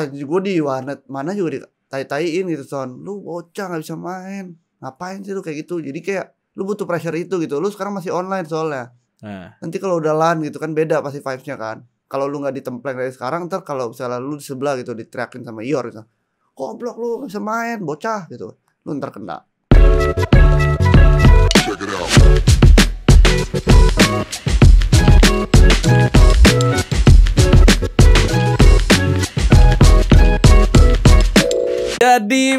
Gue di warnet mana juga ditai-taiin gitu Son. Lu bocah gak bisa main. Ngapain sih lu kayak gitu. Jadi kayak lu butuh pressure itu gitu. Lu sekarang masih online soalnya. Nanti kalau udah LAN gitu kan beda pasti vibes-nya kan. Kalau lu gak ditempleng dari sekarang, ntar kalau misalnya lu di sebelah gitu diteriakin sama Ior gitu, goblok lu gak bisa main bocah gitu, lu ntar kena. Check it out. Jadi,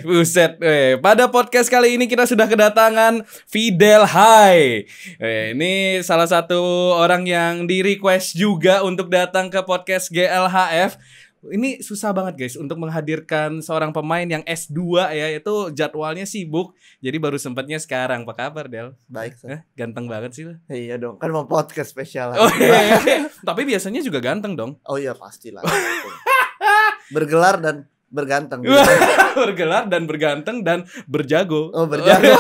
buset, pada podcast kali ini kita sudah kedatangan Fidel Hai. Ini salah satu orang yang di request juga untuk datang ke podcast GLHF. Ini susah banget guys untuk menghadirkan seorang pemain yang S2 ya, itu jadwalnya sibuk. Jadi baru sempatnya sekarang. Apa kabar Del? Baik. Ganteng banget sih lo. Iya dong, kan mau podcast spesial. Oh iya. Tapi biasanya juga ganteng dong. Oh iya pastilah. Bergelar dan berganteng. Bergelar dan berganteng dan berjago. Oh berjago.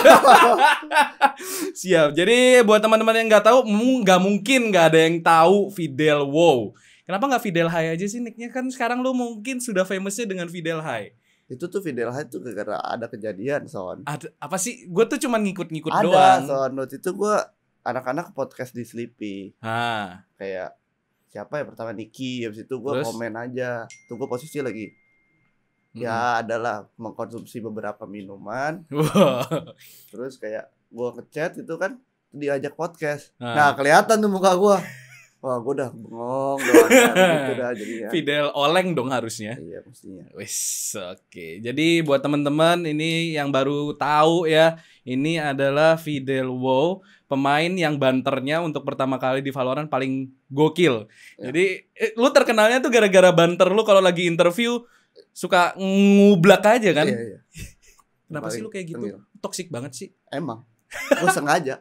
Siap. Jadi buat teman-teman yang nggak tahu, nggak mungkin nggak ada yang tahu Fidel Wow. Kenapa nggak Fidel Hai aja sih nicknya? Kan sekarang lu mungkin sudah famousnya dengan Fidel Hai. Itu tuh Fidel Hai tuh gara-gara ada kejadian Son. Apa sih? Gue tuh cuma ngikut-ngikut doang. Ada Son. Waktu itu gue anak-anak podcast di Sleepy. Kayak siapa ya pertama Niki. Habis itu gue komen aja. Tunggu posisi lagi. Ya adalah mengkonsumsi beberapa minuman. Terus kayak gue ngechat itu kan diajak podcast. Nah kelihatan tuh muka gue. Wah gue udah bengong gitu dah jadinya. Fidel Oleng dong harusnya. Iya mestinya. Wis oke. Jadi buat teman-teman ini yang baru tahu ya, ini adalah Fidel Wow, pemain yang banternya untuk pertama kali di Valorant paling gokil. Ya. Jadi lu terkenalnya tuh gara-gara banter lu kalau lagi interview suka ngublak aja kan? Iya. Kenapa sih lu kayak gitu? Toksik banget sih. Emang. Gue sengaja.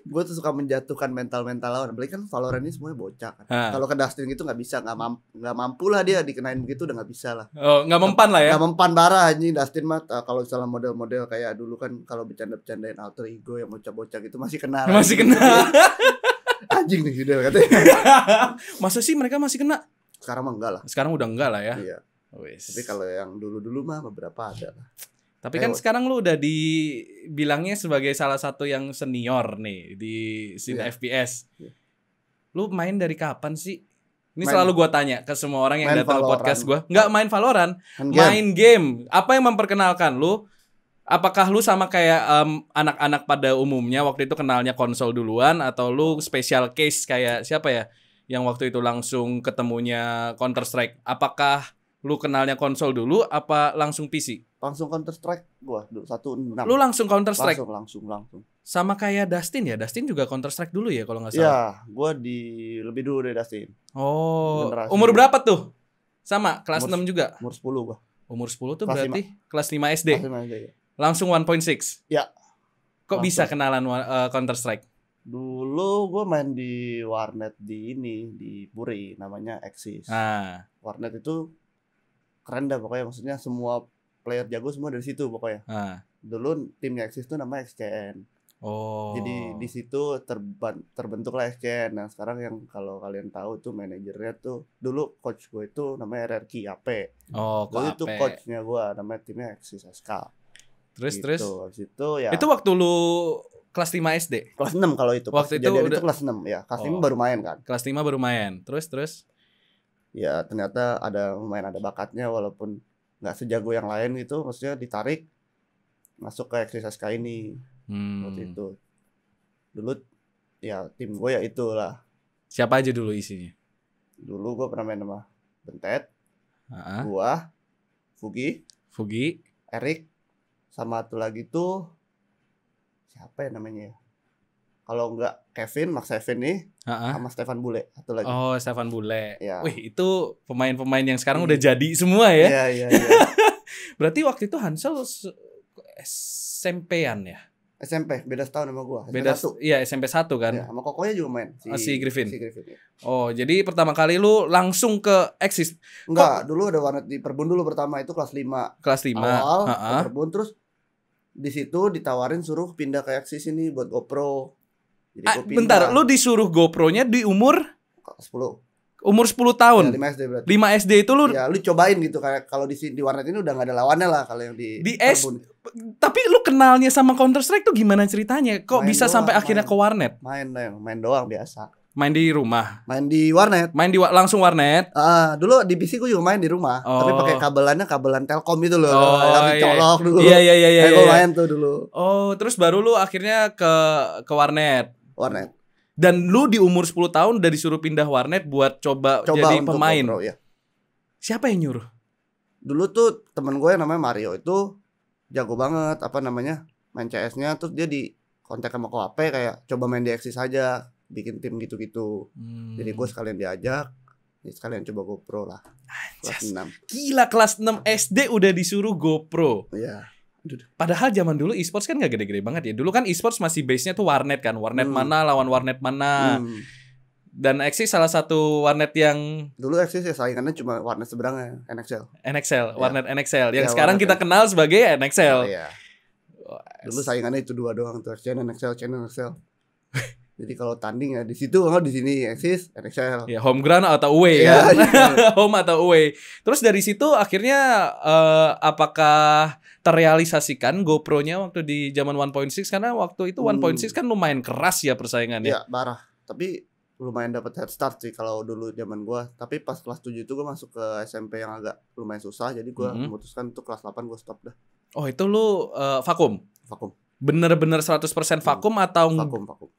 Gue tuh suka menjatuhkan mental-mental lawan. Apalagi kan Valorant ini semuanya bocah kan. Kalau ke Dustin gitu nggak bisa, nggak mampu lah dia dikenain begitu, udah nggak bisa lah. Oh, nggak mempan lah ya? Nggak mempan parah anjing Dustin mah. Kalau misalnya model-model kayak dulu kan kalau bercanda-bercandain alter ego yang bocah-bocah gitu masih kena. Masih kena. Anjing nih Fidel katanya. Masa sih mereka masih kena? Sekarang mah enggak lah. Sekarang udah enggak lah ya. Iya. Tapi kalau yang dulu-dulu mah beberapa ada lah. Tapi kan sekarang lu udah dibilangnya sebagai salah satu yang senior nih di scene FPS. Lu main dari kapan sih? Ini selalu gua tanya ke semua orang yang datang ke podcast gua. Nggak main Valorant, main game. Apa yang memperkenalkan lu? Apakah lu sama kayak anak-anak pada umumnya waktu itu kenalnya konsol duluan, atau lu special case kayak siapa ya yang waktu itu langsung ketemunya Counter Strike? Apakah lu kenalnya konsol dulu apa langsung PC? Langsung Counter Strike gua 1.6. Lu langsung Counter Strike? Langsung. Sama kayak Dustin ya? Dustin juga Counter Strike dulu ya kalau nggak salah? Iya, gua lebih dulu dari Dustin. Oh, generasi. Umur berapa tuh? Sama, kelas 6 juga? Umur 10 gua. Umur 10 tuh kelas berarti 5. Kelas 5 SD? Kelas 5 SD ya. Langsung 1.6? Ya. Kok bisa kenalan Counter Strike? Dulu gua main di warnet di Puri, namanya Axis. Warnet itu keren dah pokoknya, maksudnya semua player jago semua dari situ pokoknya. Dulu timnya Axis tuh namanya XCN. Oh. Jadi di situ terbentuklah XCN. Nah sekarang yang kalau kalian tahu tuh manajernya tuh dulu coach gue itu namanya RRQ AP. Oh, dulu itu coachnya gue namanya timnya Axis SK. Terus gitu. terus. Itu ya. Itu waktu lu kelas 5 SD? Kelas 6 kalau itu. Waktu itu udah kelas 6 ya. Kelas 5 baru main kan. Kelas 5 baru main. Terus. Ya ternyata ada bakatnya walaupun nggak sejago yang lain gitu, maksudnya ditarik masuk ke Axis SK ini. Waktu itu dulu ya tim gue ya itulah. Siapa aja dulu isinya? Dulu gue pernah main sama Bentet, gua, Fugi, Erik, sama satu lagi tuh siapa ya namanya ya? Kalau enggak Kevin, Max Seven nih, sama Stefan Bule satu lagi. Oh, Stefan Bule. Ya. Wih, itu pemain-pemain yang sekarang udah jadi semua ya? Iya. Berarti waktu itu Hansel SMP-an ya? SMP, beda setahun sama gua. Beda 1. Iya, SMP 1 kan? Iya, sama Kokonya juga main. Si Griffin. Ya. Oh, jadi pertama kali lu langsung ke Axis? Enggak, dulu ada warnet di Perbun dulu pertama, itu kelas 5. Kelas 5. Awal ke Perbun, terus di situ ditawarin suruh pindah ke Axis ini buat GoPro. Jadi bentar, lu disuruh GoPro-nya di umur 10. Umur 10 tahun. Ya, 5 SD berarti. 5 SD itu lu ya lu cobain gitu, kayak kalau di warnet ini udah enggak ada lawannya lah kalau yang di Tapi lu kenalnya sama Counter Strike tuh gimana ceritanya? Kok main bisa doang, sampai akhirnya ke warnet? Main doang biasa. Main di rumah. Main di warnet. Langsung warnet. Dulu di PC gue juga main di rumah, tapi pakai kabelan Telkom itu loh. Yang dicolok dulu. Iya. Gue main tuh dulu. Terus baru lu akhirnya ke warnet. Warnet. Dan lu di umur 10 tahun udah disuruh pindah warnet buat coba jadi pemain. GoPro, ya. Siapa yang nyuruh? Dulu tuh temen gue yang namanya Mario itu jago banget main CS-nya, terus dia di kontak sama KWP kayak coba main di Axis aja, bikin tim gitu-gitu. Jadi gue sekalian diajak, sekalian coba GoPro lah. Kelas 6. Gila, kelas 6 SD udah disuruh GoPro. Iya. Padahal zaman dulu e-sports kan gak gede-gede banget ya. Dulu kan e-sports masih base-nya tuh warnet kan. Warnet mana lawan warnet mana. Dan Axis salah satu warnet yang dulu Axis ya saingannya cuma warnet seberangnya, NXL, warnet NXL yang sekarang kita kenal sebagai NXL. Iya. Dulu saingannya itu dua doang tuh, channel NXL. Jadi kalau tanding ya di situ, kalau di sini Axis, NXL. Ya, home ground atau away kan? Home atau away. Terus dari situ akhirnya apakah terrealisasikan GoPro-nya waktu di zaman 1.6? Karena waktu itu 1.6 kan lumayan keras ya persaingannya. Iya, parah. Tapi lumayan dapat head start sih kalau dulu zaman gua. Tapi pas kelas 7 itu gua masuk ke SMP yang agak lumayan susah, jadi gua memutuskan untuk kelas 8 gua stop dah. Oh, itu lu vakum? Vakum. Bener-bener 100% vakum atau vakum.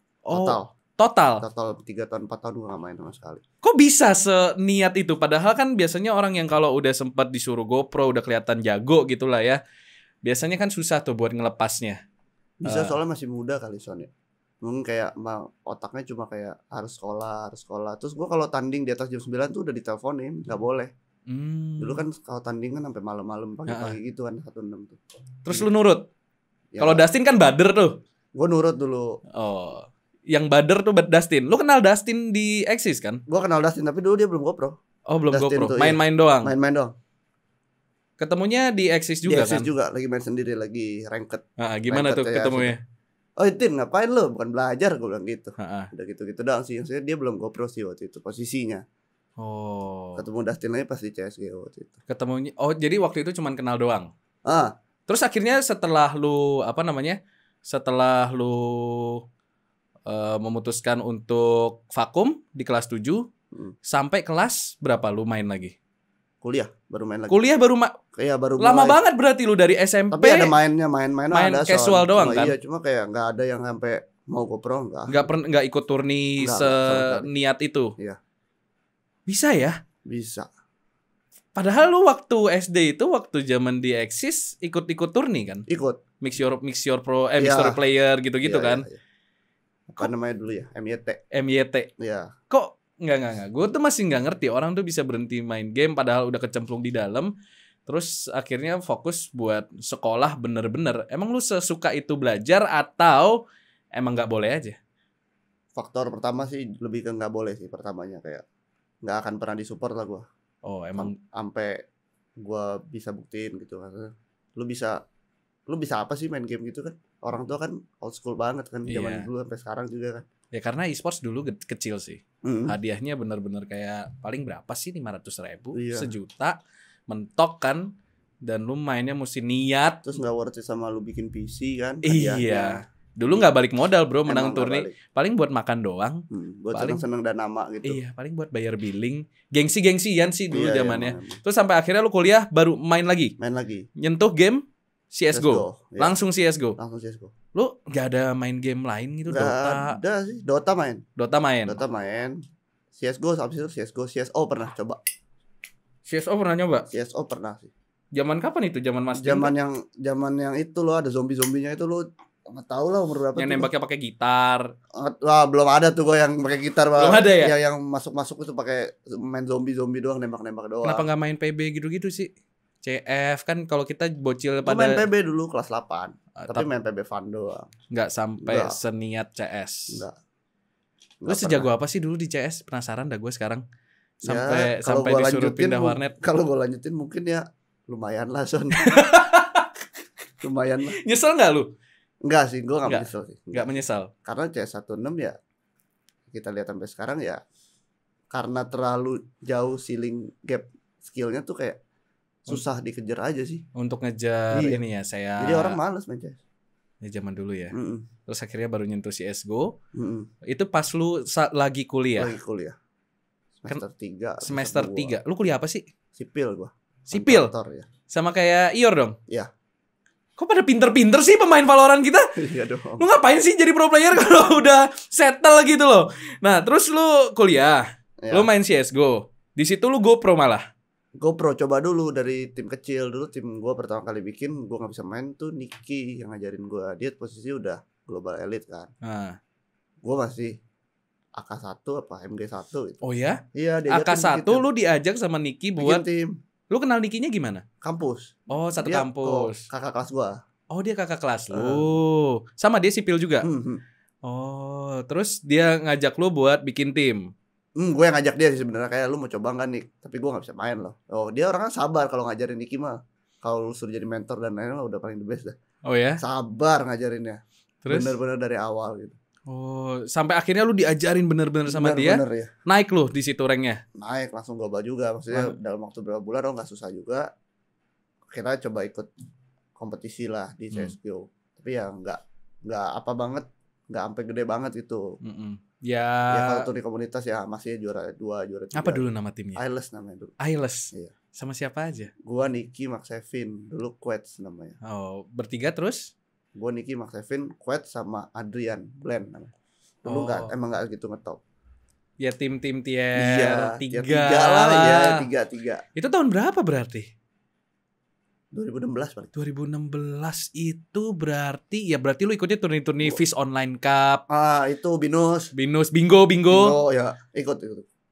Total 3 tahun 4 tahun gue gak main sama sekali. Kok bisa seniat itu? Padahal kan biasanya orang yang kalau udah sempat disuruh GoPro udah kelihatan jago gitu lah ya, biasanya kan susah tuh buat ngelepasnya. Bisa soalnya masih muda kali Sonya. Mungkin kayak otaknya cuma kayak harus sekolah. Terus gue kalau tanding di atas jam 9 tuh udah diteleponin, gak boleh. Dulu kan kalau tanding kan sampai malam-malam, pagi-pagi gitu kan 1.6 tuh. Terus lu nurut? Ya. Kalau Dustin kan bader tuh. Gue nurut dulu. Oh. Yang bader tuh Dustin. Lu kenal Dustin di Axis kan? Gua kenal Dustin tapi dulu dia belum GoPro. Oh, belum Dustin GoPro. Main-main doang. Main-main doang. Ketemunya di Axis juga kan? Di Axis juga, lagi main sendiri, lagi ranked. Gimana tuh ketemunya? Tin, ngapain lu? Bukan belajar, gue bilang gitu. Udah gitu-gitu doang sih. Maksudnya dia belum GoPro sih waktu itu posisinya. Oh. Ketemu Dustin lagi pas di CSGO waktu itu. Ketemunya. Oh, jadi waktu itu cuman kenal doang. Terus akhirnya setelah lu Setelah lu memutuskan untuk vakum di kelas 7, sampai kelas berapa lu main lagi? Kuliah baru main lagi. Baru lama mulai. Banget berarti lu dari SMP. Tapi ada main ada casual doang kan? Iya, cuma kayak nggak ada yang sampai mau GoPro, nggak ikut turni seniat itu. Iya. Bisa ya? Bisa. Padahal lu waktu SD itu, waktu zaman di Axis ikut turni kan? Ikut. Mix your pro, mix your player gitu-gitu kan? Iya. Apa namanya dulu ya? MYT. Iya. Kok enggak. Gue tuh masih nggak ngerti orang tuh bisa berhenti main game padahal udah kecemplung di dalam, terus akhirnya fokus buat sekolah bener-bener. Emang lu sesuka itu belajar atau emang nggak boleh aja? Faktor pertama sih lebih ke nggak boleh sih pertamanya, kayak nggak akan pernah disupport lah gue. Oh, emang sampai gue bisa buktiin gitu kan. Lu bisa apa sih main game gitu kan? Orang tua kan old school banget kan, zaman dulu sampai sekarang juga kan. Ya karena e-sports dulu kecil sih. Hadiahnya benar-benar kayak paling berapa sih, 500.000, sejuta mentok kan. Dan lu mainnya mesti niat. Terus gak worth it sama lu bikin PC kan. Iya. Dulu gak balik modal bro, menang turni. Paling buat makan doang. Buat seneng-seneng dan nama gitu. Iya, paling buat bayar billing. Gengsi-gengsian sih dulu zamannya. Terus sampai akhirnya lu kuliah baru main lagi. Nyentuh game CSGO. Langsung CSGO. Lu gak ada main game lain gitu? Gak ada sih. Dota main. CSGO, abis itu CSO pernah coba. CSO pernah nyoba? CSO pernah sih. Zaman kapan itu? Zaman Mas? Zaman yang itu loh, ada zombie-zombinya itu lo. Nggak tahu lah umur berapa. Yang nembaknya pakai gitar. Wah, belum ada tuh gue yang pakai gitar. Belum ada ya? Yang masuk itu pakai main zombie doang, nembak doang. Kenapa nggak main PB gitu sih? CF kan kalau kita bocil pada. Gue main PB dulu kelas 8. Tapi main PB fun doang. Nggak sampai seniat CS. Enggak. Lu sejago apa sih dulu di CS? Penasaran dah gue sekarang. Sampai disuruh pindah warnet. Kalau gue lanjutin mungkin ya lumayan lah Son. Lumayan lah. Nyesel nggak lu? Enggak sih, gue gak menyesal sih. Enggak menyesal. Karena CS 16 ya kita lihat sampai sekarang ya karena terlalu jauh ceiling gap skillnya tuh kayak susah dikejar aja sih. Untuk ngejar ini ya saya. Jadi orang males main CS. Ya zaman dulu ya. Terus akhirnya baru nyentuh CS:GO. Itu pas lu lagi kuliah. Lagi kuliah. Semester 3. Semester 3. Lu kuliah apa sih? Sipil gua. Sipil. Ya. Sama kayak Ior dong? Iya. Kok pada pinter-pinter sih pemain Valorant kita? Iya dong. Lu ngapain sih jadi pro player kalau udah settle gitu loh? Nah, terus lu kuliah. Ya. Lu main CS:GO. Di situ lu GoPro malah. GoPro coba dulu dari tim kecil. Dulu tim gua pertama kali bikin, gua enggak bisa main tuh Nicky yang ngajarin gua. Dia posisi udah global elite kan. Gua masih AK1 apa MG1 gitu. Oh ya? Iya, dia AK1 lu diajak sama Nicky buat bikin tim. Lu kenal Nicky-nya gimana? Kampus. Oh, satu dia kampus. Kakak kelas gua. Oh, dia kakak kelas lu. Sama dia sipil juga. Oh, terus dia ngajak lu buat bikin tim. Gue yang ngajak dia sih sebenarnya, kayak lu mau coba enggak nih? Tapi gua enggak bisa main loh. Oh, dia orangnya sabar kalau ngajarin Nicky mah. Kalau lu suruh jadi mentor dan lain-lain udah paling the best dah. Oh ya? Sabar ngajarinnya. Terus bener-bener dari awal gitu. Oh, sampai akhirnya lu diajarin bener-bener sama dia. Ya. Naik lu di situ ranknya. Naik langsung global juga. Maksudnya dalam waktu berapa bulan nggak susah juga. Kita coba ikut kompetisi lah di CS:GO. Tapi ya nggak apa banget, nggak sampai gede banget gitu. Ya kalau tuh di komunitas ya masih juara 2, juara 3. Apa dulu nama timnya? Ailes namanya dulu. Ailes. Iya. Sama siapa aja? Gua Nicky, Max Evin, dulu Quets namanya. Oh, bertiga terus? Gue Nicky, Max Evin, Quets sama Adrian Blend namanya. Dulu emang nggak gitu ngetop. Ya tim-tim tier 3 lah ya, 3. Itu tahun berapa berarti? 2016 paling. 2016 itu berarti lu ikutnya turni-turni Fish Online Cup. Itu Binus, Bingo ya, ikut.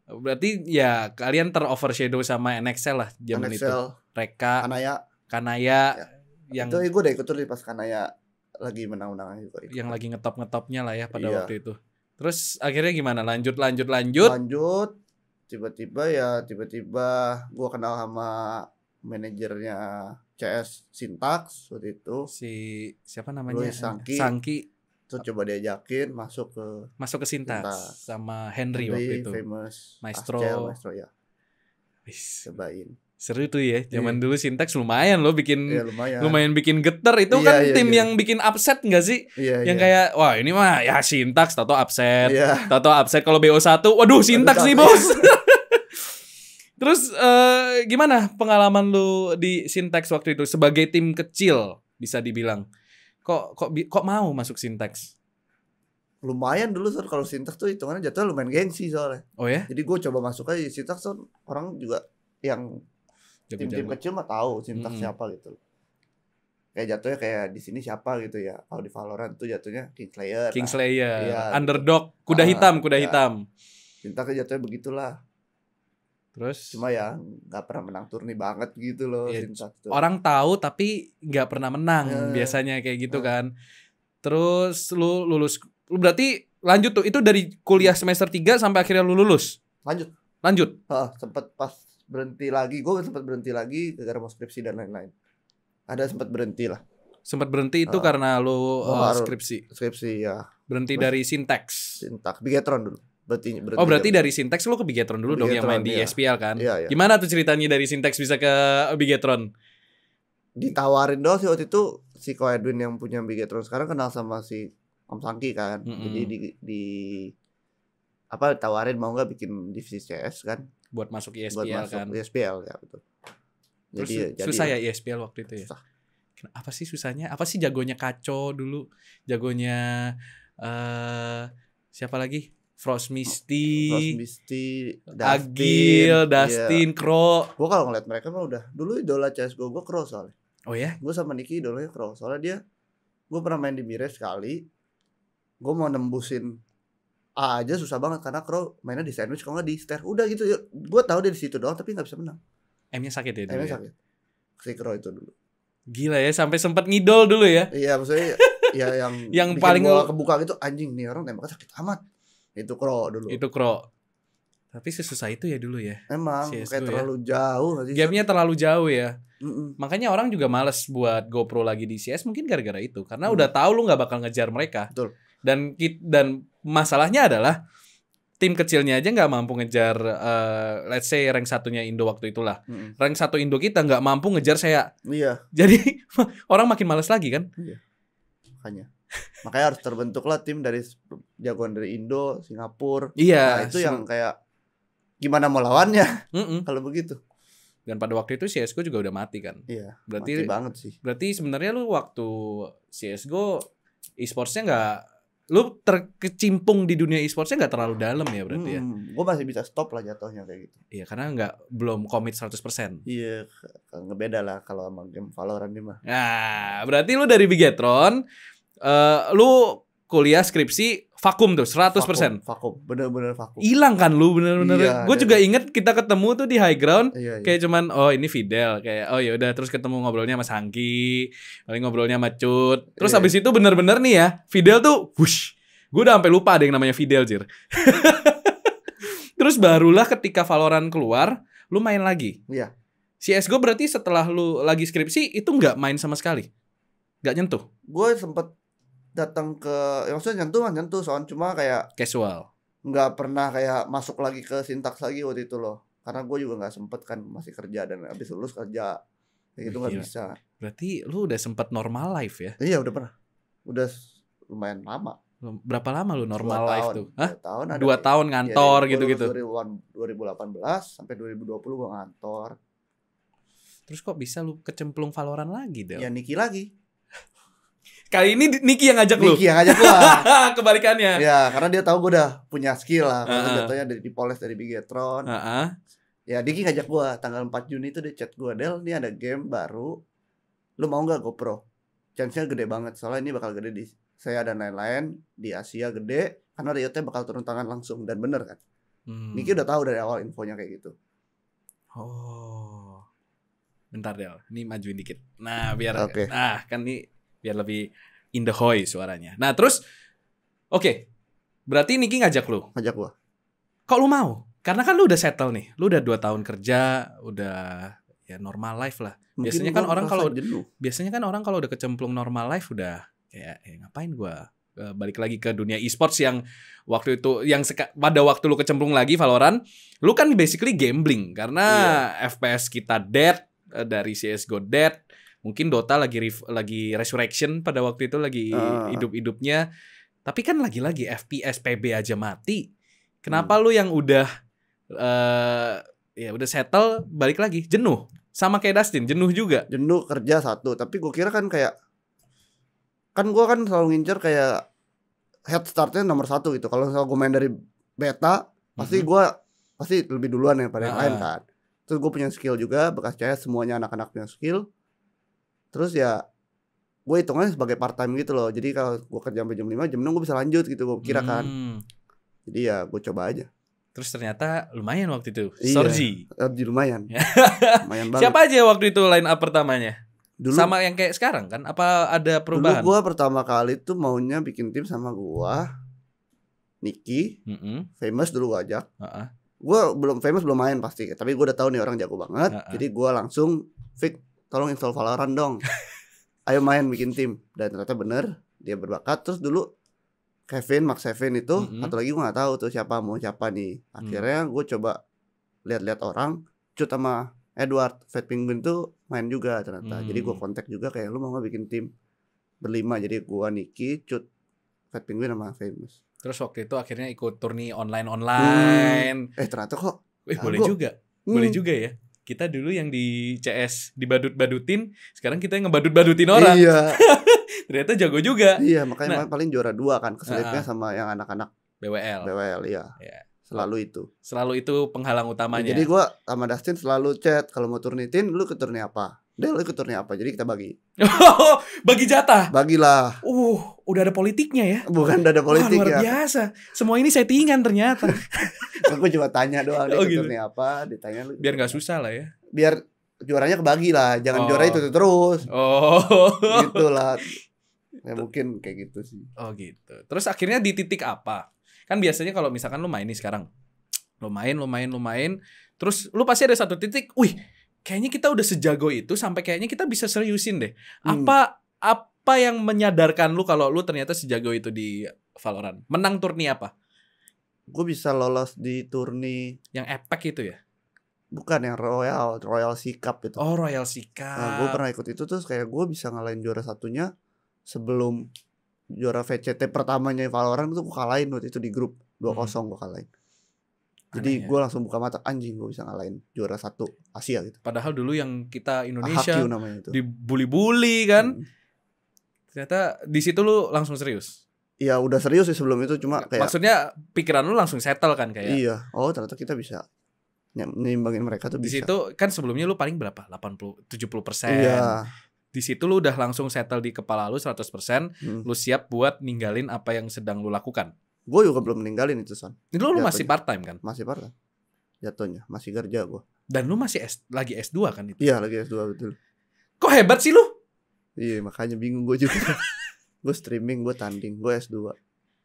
Berarti ya kalian terovershadow sama NXL lah zaman itu. Reka, Kanaya yang itu gue udah ikut tuh pas Kanaya lagi menang-menang juga. Yang lagi ngetop-ngetopnya lah ya pada waktu itu. Terus akhirnya gimana? Lanjut. Tiba-tiba gue kenal sama manajernya CS Syntax waktu itu. Siapa namanya? Sangki. Terus coba diajakin masuk ke Syntax sama Henry waktu itu. Famous Maestro ya. Cobain. Seru tuh ya. Zaman dulu Syntax lumayan loh bikin lumayan bikin geter. Itu kan tim yang bikin upset enggak sih? Yang kayak wah ini mah ya Syntax tato upset. Tato upset kalau BO1. Waduh Syntax nih, Bos. Terus gimana pengalaman lu di Syntax waktu itu sebagai tim kecil bisa dibilang? Kok mau masuk Syntax? Lumayan dulu kalau Syntax tuh hitungannya jatuh lumayan gengsi soalnya. Oh ya? Jadi gue coba masuk aja Syntax tuh orang juga yang tim-tim kecil mah tahu Syntax siapa gitu. Kayak jatuhnya kayak di sini siapa gitu ya. Kalau di Valorant tuh jatuhnya Kingslayer. Ya, underdog, kuda hitam. Syntax jatuhnya begitulah. Terus cuma ya nggak pernah menang turni banget gitu loh. Orang tahu tapi nggak pernah menang biasanya kayak gitu kan. Terus lu berarti lanjut tuh itu dari kuliah semester 3 sampai akhirnya lu lulus. Lanjut. Sempat pas berhenti lagi, gue sempat berhenti lagi gara-gara mau skripsi dan lain-lain. Ada sempat berhenti lah. Sempat berhenti itu karena lu skripsi ya. Berhenti dari Syntax. Bigetron dulu. Berarti dari Syntax lu ke Bigetron dulu dong yang main di SPL kan? Iya. Gimana tuh ceritanya dari Syntax bisa ke Bigetron? Ditawarin doang sih waktu itu si Ko Edwin yang punya Bigetron sekarang kenal sama si Om Sangki kan. Jadi tawarin mau nggak bikin divisi CS kan? Buat masuk ISPL kan? ISPL ya betul. Jadi susah ya ISPL waktu itu ya? Susah. Apa sih susahnya? Apa sih jagonya Kaco dulu? Jagonya siapa lagi? Frost Misty, Agil, Dustin, Crow. Gue kalau ngeliat mereka mah udah dulu idola CS:GO gue Crow soalnya. Oh ya? Gue sama Nicky idolanya Crow soalnya gue pernah main di Mires sekali. Gue mau nembusin A aja susah banget karena Crow mainnya di sandwich kalau nggak di stair. Udah gitu ya. Gue tahu dia di situ doang tapi nggak bisa menang. M-nya sakit ya dulu. M-nya sakit. Si Crow itu dulu. Gila ya sampai sempat ngidol dulu ya. Iya maksudnya ya yang paling kebuka gitu anjing nih orang nembaknya sakit amat. Itu Crow dulu. Tapi sesusah itu ya dulu ya. Emang kayak terlalu jauh. Gapnya terlalu jauh ya. Makanya orang juga males buat GoPro lagi di CS mungkin gara-gara itu. Karena udah tahu lu gak bakal ngejar mereka. Betul. Dan masalahnya adalah tim kecilnya aja nggak mampu ngejar let's say rank satunya Indo waktu itulah. Rank 1 Indo kita nggak mampu ngejar saya. Iya. Jadi orang makin malas lagi kan? Iya. Makanya harus terbentuklah tim dari jagoan dari Indo, Singapura. Iya. Nah, itu yang kayak gimana mau lawannya kalau begitu. Dan pada waktu itu CS:GO juga udah mati kan? Iya. Berarti mati banget sih. Berarti sebenarnya lu waktu CS:GO e-sportsnya nggak, lu terkecimpung di dunia e-sportsnya nggak terlalu dalam ya berarti ya? Gue masih bisa stop lah jatuhnya kayak gitu. Iya, karena belum komit 100%. Iya, ngebeda lah kalau sama game Valorant nih mah. Nah, berarti lu dari Bigetron, lu kuliah skripsi vakum tuh 100%. Vakum. Bener-bener vakum. Hilang kan lu bener-bener. Iya, gue juga inget kita ketemu tuh di high ground. Iya. Kayak cuman ini Fidel, kayak oh ya udah, terus ketemu ngobrolnya sama Sangki, paling ngobrolnya sama Cut. Terus habis itu bener-bener nih ya, Fidel tuh wush. Gue udah sampai lupa ada yang namanya Fidel, Jir. Terus barulah ketika Valorant keluar, lu main lagi. Iya. CS:GO berarti setelah lu lagi skripsi itu nggak main sama sekali? Nggak nyentuh? Gue sempet datang ke, maksudnya nyentuh soalnya cuma kayak casual, nggak pernah kayak masuk lagi ke Sintaks lagi waktu itu loh, karena gue juga nggak sempet kan, masih kerja dan habis lulus kerja kayak gitu, nggak bisa. Berarti lu udah sempet normal life ya? Iya udah pernah, udah lumayan lama. Berapa lama lu normal life tuh? 2 tahun. 2 tahun ngantor ya, gitu-gitu. 2018 sampai 2020 gue ngantor. Terus kok bisa lu kecemplung Valorant lagi, Del? Ya Niki lagi. Kali ini Niki yang ngajak lu. Niki yang ngajak gua. Kebalikannya. Ya, karena dia tahu gua udah punya skill lah. Kalau jatuhnya di Poles dari Bigetron. Ya, Niki ngajak gua tanggal 4 Juni itu dia chat gua, "Del, ini ada game baru. Lu mau enggak GoPro? Chance-nya gede banget. Soalnya ini bakal gede di saya dan lain-lain, di Asia gede, karena Riotnya bakal turun tangan langsung." Dan bener kan. Niki udah tahu dari awal infonya kayak gitu. Oh. Bentar, Del. Ini majuin dikit. Nah, biar Okay. Nah, kan ini biar lebih in the hoy suaranya. Nah, terus oke. Berarti Niki ngajak lu. Ngajak gua. Kok lu mau? Karena kan lu udah settle nih. Lu udah 2 tahun kerja, udah ya normal life lah. Biasanya kan orang kalau udah kecemplung normal life udah kayak ngapain gua balik lagi ke dunia e-sports yang waktu itu pada waktu lu kecemplung lagi Valorant, lu kan basically gambling karena FPS kita dead, dari CS:GO dead. Mungkin Dota lagi resurrection pada waktu itu, lagi hidup-hidupnya. Tapi kan lagi-lagi FPS PB aja mati. Kenapa lu yang udah udah settle balik lagi jenuh? Sama kayak Dustin, jenuh juga. Jenuh kerja satu, tapi gue kira kan kayak gue kan selalu ngincer kayak head startnya nomor 1 gitu. Kalau misalnya gue main dari beta, pasti gue lebih duluan daripada yang lain kan. Terus gue punya skill juga, bekas cahaya semuanya anak-anak punya skill. Terus ya gue hitungannya sebagai part time gitu loh. Jadi kalau gue kerja sampai jam 5, jam 6 gue bisa lanjut gitu, gue kira kan. Jadi ya gue coba aja. Terus ternyata lumayan waktu itu. Iya, Sorgi lumayan. Lumayan banget. Siapa aja waktu itu line up pertamanya? Dulu, sama yang kayak sekarang kan? Apa ada perubahan? Dulu gue pertama kali tuh maunya bikin tim sama gue, Niki, Famous dulu gue ajak. Gue belum main pasti, tapi gue udah tahu nih orang jago banget. Jadi gue langsung fix, tolong install Valorant dong. Ayo main bikin tim. Dan ternyata bener, dia berbakat. Terus dulu Max Kevin itu satu lagi gue nggak tahu tuh siapa nih. Akhirnya gue coba lihat-lihat orang, Cut sama Edward Fat Penguin tuh main juga ternyata. Jadi gue kontak juga kayak, lu mau nggak bikin tim berlima? Jadi gue, Niki, Cut, Fat Penguin sama Famous. Terus waktu itu akhirnya ikut turni online. Ternyata kok boleh juga ya. Kita dulu yang di CS dibadut-badutin, sekarang kita yang ngebadut-badutin orang. Iya. Ternyata jago juga. Iya, makanya paling juara 2 kan, keselipnya sama yang anak-anak BWL iya. Selalu itu penghalang utamanya. Jadi gue sama Dustin selalu chat, kalau mau turnitin lu ke turni apa? Del, lu ke turni apa? Jadi kita bagi. Bagi jatah. Bagilah. Udah ada politiknya ya? Bukan udah ada politik. Luar biasa. Semua ini settingan ternyata. Aku cuma tanya doang, dia ke turni apa, ditanya lu. Biar nggak susah lah ya. Biar juaranya kebagi lah, jangan juara itu terus. Gitulah. Ya mungkin kayak gitu sih. Oh gitu. Terus akhirnya di titik apa? Kan biasanya kalau misalkan lu main nih sekarang, lu main, terus lu pasti ada satu titik, wih, kayaknya kita udah sejago itu sampai kayaknya kita bisa seriusin deh. Apa yang menyadarkan lu kalau lu ternyata sejago itu di Valorant? Menang turni apa? gue bisa lolos di turni yang epic itu ya? Bukan, yang Royal Sea Cup itu. Oh, Royal Sea Cup. Nah, gue pernah ikut itu, terus kayak gue bisa ngalahin juara satunya sebelum juara VCT pertamanya Valorant tuh gue kalahin waktu itu di grup 2-0 gue kalahin. Jadi gue langsung buka mata, anjing gue bisa ngalahin juara satu Asia gitu. Padahal dulu yang kita Indonesia namanya itu. Dibully-bully kan. Ternyata di situ lu langsung serius. Iya, udah serius sih sebelum itu, cuma kayak maksudnya pikiran lu langsung settle kan kayak. Iya. Oh, ternyata kita bisa nimbangin mereka tuh di bisa. Di situ kan sebelumnya lu paling berapa? 80-70%. Iya. Di situ lu udah langsung settle di kepala lu 100%, lu siap buat ninggalin apa yang sedang lu lakukan. Gue juga belum ninggalin itu, Son. Itu lu masih part time kan? Masih part time. Jatuhnya masih kerja gue. Dan lu masih lagi S2 kan itu? Iya, lagi S2 betul. Kok hebat sih lu? Iya, makanya bingung gue juga. Gue streaming, gue tanding, gue S2.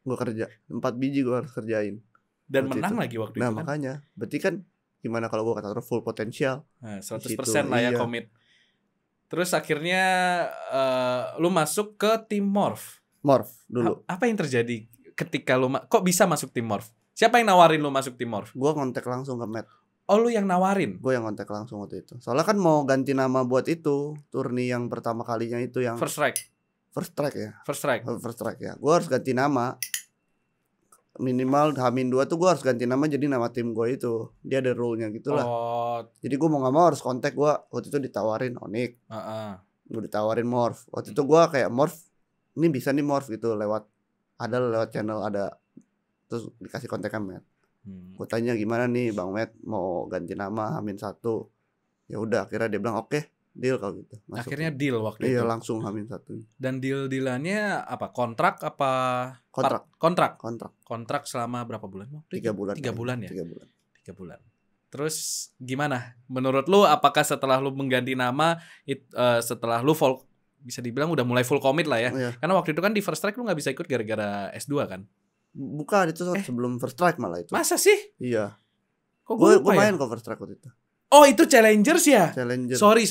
Gue kerja 4 biji gue harus kerjain. Dan menang lagi waktu itu. Nah, makanya berarti kan gimana kalau gue kata full potensial. Nah, 100% lah ya komit. Terus akhirnya lu masuk ke tim Morph dulu. Apa yang terjadi ketika lu kok bisa masuk tim Morph? Siapa yang nawarin lu masuk tim Morph? Gue ngontek langsung ke Matt. Oh, lu yang nawarin? Gue yang ngontek langsung waktu itu. Soalnya kan mau ganti nama buat itu, turni yang pertama kalinya itu yang First Strike ya. First Strike ya. Gue harus ganti nama. Minimal H-2 tuh gue harus ganti nama jadi nama tim gue itu. Dia ada rule-nya gitu lah. Jadi gue mau gak mau harus kontak. Gue waktu itu ditawarin Onyx. Gue ditawarin Morph. Waktu itu gue kayak Morph, ini bisa nih Morph gitu lewat channel ada. Terus dikasih kontak sama Matt. Gue tanya gimana nih Bang Matt mau ganti nama H-1. Ya udah akhirnya dia bilang oke, deal kalau gitu. Masuk. Akhirnya deal waktu itu. Iya, langsung H-1. Dan deal-dealannya apa? Kontrak apa? Kontrak selama berapa bulan? 3 bulan. 3 bulan ya? 3 bulan. Terus gimana? Menurut lu apakah setelah lu mengganti nama setelah lu bisa dibilang udah mulai full commit lah ya? Iya. Karena waktu itu kan di First Strike lu gak bisa ikut gara-gara S2 kan? Bukan, itu sebelum First Strike malah itu. Masa sih? Iya. Kok gue main kok First Strike waktu itu. Oh, itu Challengers ya? Challenger. Sorry,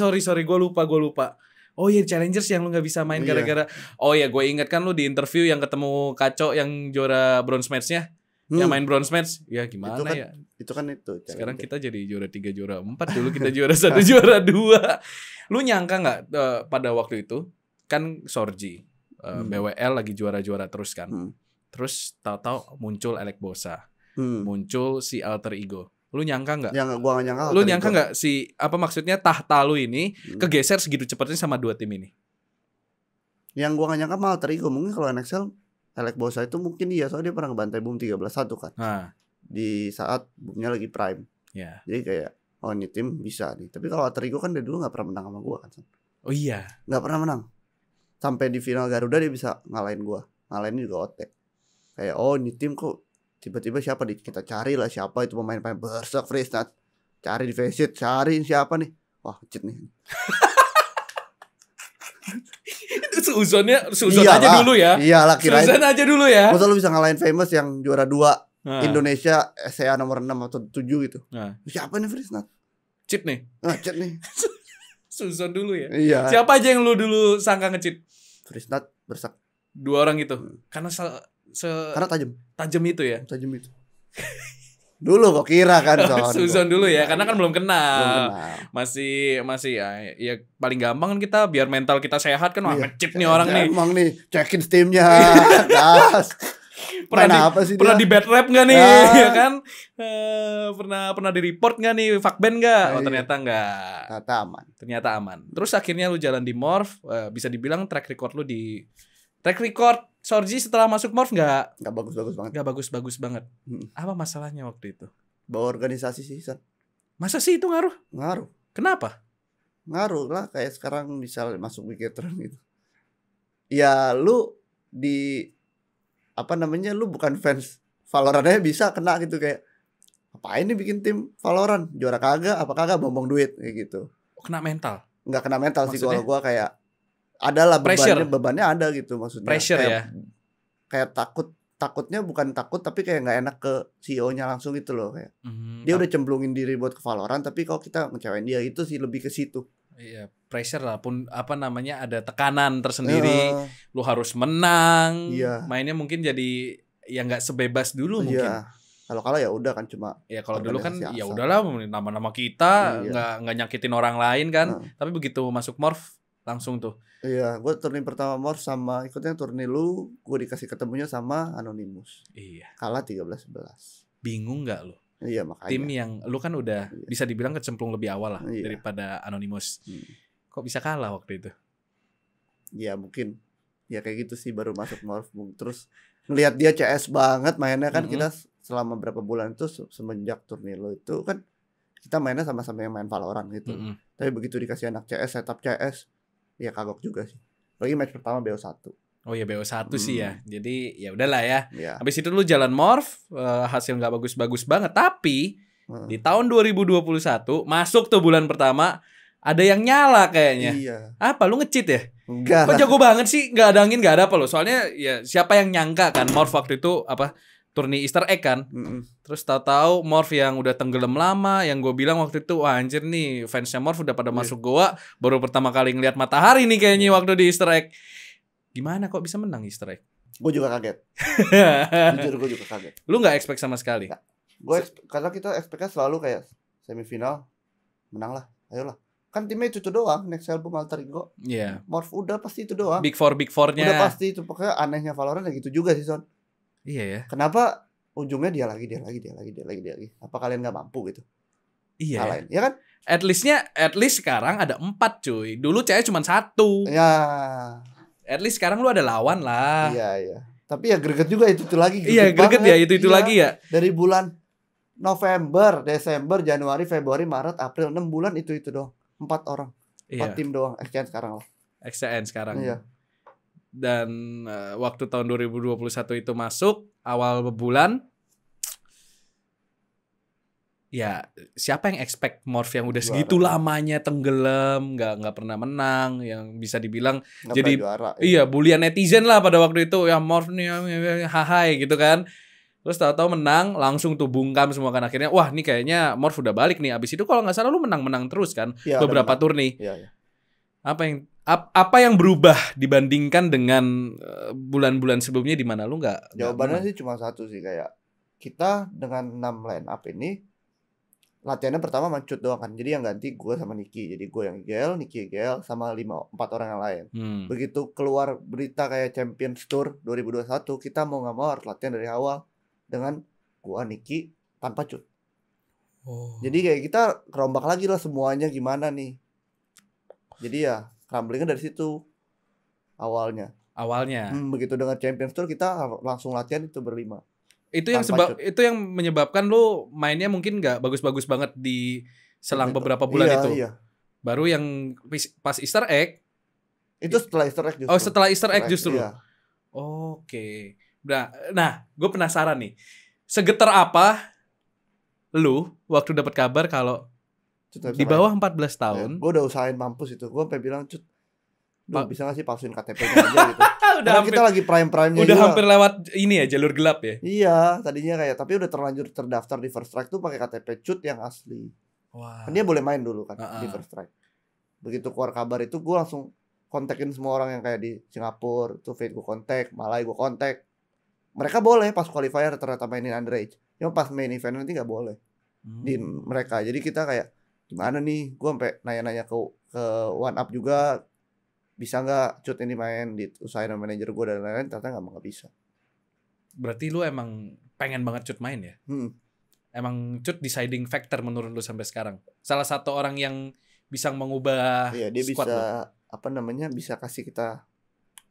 gue lupa. Oh iya, Challengers yang lu gak bisa main gara-gara. Oh iya, gue ingat kan lu di interview yang ketemu Kaco yang juara bronze match-nya. Yang main bronze match. Ya gimana ya? Itu kan itu. Sekarang kita jadi juara 3, juara 4. Dulu kita juara 1, juara 2. Lu nyangka gak pada waktu itu? Kan Sorgi, BWL lagi juara-juara terus kan. Terus tahu-tahu muncul Elek Bosa. Muncul si Alter Ego. Lu nyangka nggak? Gua gak nyangka. Lu nyangka nggak si apa maksudnya tahta lu ini kegeser segitu cepatnya sama 2 tim ini? Yang gua gak nyangka malah Alter Ego. Mungkin kalau NXL Elek Bosa itu mungkin iya, soalnya dia pernah ngebantai Boom 13-1 kan. Di saat Boomnya lagi prime. Jadi kayak ini tim bisa nih. Tapi kalau Alter Ego kan dari dulu gak pernah menang sama gua kan. Oh iya, gak pernah menang. Sampai di final Garuda dia bisa ngalahin gua. Ngalahin juga Otek. Kayak ini tim kok tiba-tiba siapa kita cari lah siapa itu pemain-pemain Berserk, Freesnat. Cari di Faceit, cari siapa nih? Wah, cheat nih. Suzon aja dulu ya. Iyalah, kirain. Suzon aja dulu ya. Masa lu bisa ngalahin Famous yang juara 2 Indonesia SEA nomor 6 atau 7 gitu. Siapa nih Freesnat? Cheat nih. Cheat nih. Suzon dulu ya. Iya. Siapa aja yang lu dulu sangka nge-cheat? Freesnat, Berserk. 2 orang itu. Karena karena tajam itu ya. Tajam itu. Dulu kok kira kan Suzon dulu ya, karena kan belum kenal. Masih ya paling gampang kan kita biar mental kita sehat kan. Wah, ngecip nih orang nih. Emang nih cekin Steam-nya. Gas. Pernah di bad rap enggak nih? Ya kan? Pernah di report enggak nih? Fuckband enggak? Oh, ternyata enggak. Ternyata aman. Terus akhirnya lu jalan di Morph, bisa dibilang track record Sorgi setelah masuk Morph nggak bagus-bagus banget. Nggak bagus-bagus banget. Apa masalahnya waktu itu? Bawa organisasi sih, San. Masa sih itu ngaruh? Ngaruh. Kenapa? Ngaruh lah, kayak sekarang misal masuk Wicketron gitu. Ya lu lu bukan fans Valorant aja bisa kena gitu, kayak apain nih bikin tim Valorant, juara kagak, apa kagak, bongbong duit kayak gitu. Kena mental? Nggak kena mental. Maksudnya? Sih kalau gua kayak adalah bebannya ada gitu, maksudnya pressure kayak, ya, kayak takutnya bukan takut tapi kayak nggak enak ke CEO-nya langsung gitu loh, kayak dia udah cemplungin diri buat ke Valorant tapi kalau kita ngecewain dia, itu sih lebih ke situ. Iya, pressure lah pun ada tekanan tersendiri, lu harus menang, mainnya mungkin jadi ya nggak sebebas dulu mungkin. Kalau kalah ya udah kan cuma. Ya kalau dulu kan ya udahlah nama-nama kita nggak nyakitin orang lain kan. Tapi begitu masuk Morph langsung tuh. Iya, gue turnin pertama Morph sama ikutnya turnin lu, gue dikasih ketemunya sama Anonymous. Iya. Kalah 13-11. Bingung nggak lu? Iya makanya. Tim yang lu kan udah bisa dibilang kecemplung lebih awal lah daripada Anonymous. Kok bisa kalah waktu itu? Ya mungkin ya kayak gitu sih, baru masuk Morph. Terus ngelihat dia CS banget mainnya kan. Kita selama berapa bulan itu semenjak turnin lu itu kan kita mainnya sama-sama yang main Valorant gitu. Tapi begitu dikasih anak CS, setup CS, ya kagok juga sih. Lagi match pertama BO1. Oh ya BO1 sih ya. Jadi ya udahlah ya. Habis itu lu jalan Morph, hasil nggak bagus-bagus banget. Tapi di tahun 2021 masuk tuh bulan pertama ada yang nyala kayaknya. Iya. Apa lu nge-cheat ya? Enggak. Kok jago banget sih? Nggak ada angin, nggak ada apa lo. Soalnya ya siapa yang nyangka kan Morph waktu itu apa? Turni Easter egg kan. Terus tahu-tahu Morph yang udah tenggelam lama, yang gue bilang waktu itu, wah anjir nih fansnya Morph udah pada masuk goa, baru pertama kali ngelihat matahari nih kayaknya waktu di Easter egg. Gimana kok bisa menang Easter egg? Gue juga kaget. Jujur gue juga kaget. Lu nggak expect sama sekali? Karena kita expect-nya selalu kayak semifinal, menang lah, ayolah. Kan timnya itu doang, Next Album, Alter Ego. Iya. Morph udah pasti itu doang. Big Four-nya. Udah pasti itu. Pokoknya anehnya Valorant ya gitu juga sih, Son. Iya ya. Kenapa ujungnya dia lagi. Apa kalian nggak mampu gitu? Iya. Kalahin, ya kan? At least sekarang ada 4 cuy. Dulu cewek cuma 1. Ya. At least sekarang lu ada lawan lah. Iya. Tapi ya greget juga itu lagi. Iya greget ya itu lagi ya. Dari bulan November, Desember, Januari, Februari, Maret, April, 6 bulan itu doang. 4 orang. 4 tim doang. XCN sekarang lah. XCN sekarang. Iya. Dan waktu tahun 2021 itu masuk awal bulan, ya siapa yang expect Morph yang udah segitu lamanya tenggelam, nggak pernah menang, yang bisa dibilang gak jadi juara, iya bulian netizen lah pada waktu itu, ya Morph nih hahai gitu kan. Terus tahu-tahu menang, langsung tuh bungkam semua kan, akhirnya wah nih kayaknya Morph udah balik nih. Abis itu kalau nggak salah lu menang terus kan ya, beberapa turni. Iya. Apa yang berubah dibandingkan dengan bulan-bulan sebelumnya di mana lu nggak? Jawabannya sih cuma satu sih, kayak kita dengan 6 line up ini latihannya pertama mancut doang kan. Jadi yang ganti gue sama Niki. Jadi gue yang IGL, Niki IGL sama 4 orang yang lain. Begitu keluar berita kayak Champions Tour 2021, kita mau nggak mau harus latihan dari awal dengan gue Niki tanpa cut. Jadi kayak kita kerombak lagi lah semuanya gimana nih. Jadi ya crumblingnya dari situ awalnya. Begitu dengan Champions Tour kita langsung latihan itu berlima. Itu yang menyebabkan lu mainnya mungkin nggak bagus-bagus banget di selang beberapa bulan itu. Iya. Baru yang pas Easter egg itu setelah Easter egg justru. Oh, setelah Easter egg justru. Iya. Oke. Nah, gue penasaran nih. Segetar apa lu waktu dapat kabar kalau di bawah 14 tahun. Gue udah usahain mampus itu. Gue sampai bilang, Cut, bisa gak sih palsuin KTP-nya aja gitu. Karena kita lagi prime-prime-nya udah juga. Hampir lewat ini ya, jalur gelap ya. Iya, tadinya kayak, tapi udah terlanjur terdaftar di First Strike tuh pakai KTP Cut yang asli. Kan dia boleh main dulu kan di First Strike. Begitu keluar kabar itu gue langsung kontakin semua orang yang kayak di Singapura, tuh Fate gue kontak, Malai gue kontak. Mereka boleh pas qualifier ternyata mainin underage. Cuma pas main event nanti gak boleh di mereka. Jadi kita kayak gimana nih, gue sampai nanya-nanya ke One Up juga, bisa nggak Cut ini main, diusahain sama manajer gue dan lain-lain, ternyata nggak bisa. Berarti lu emang pengen banget Cut main ya? Emang Cut deciding factor menurut lu sampai sekarang? Salah satu orang yang bisa mengubah dia squad bisa lu. Bisa kasih kita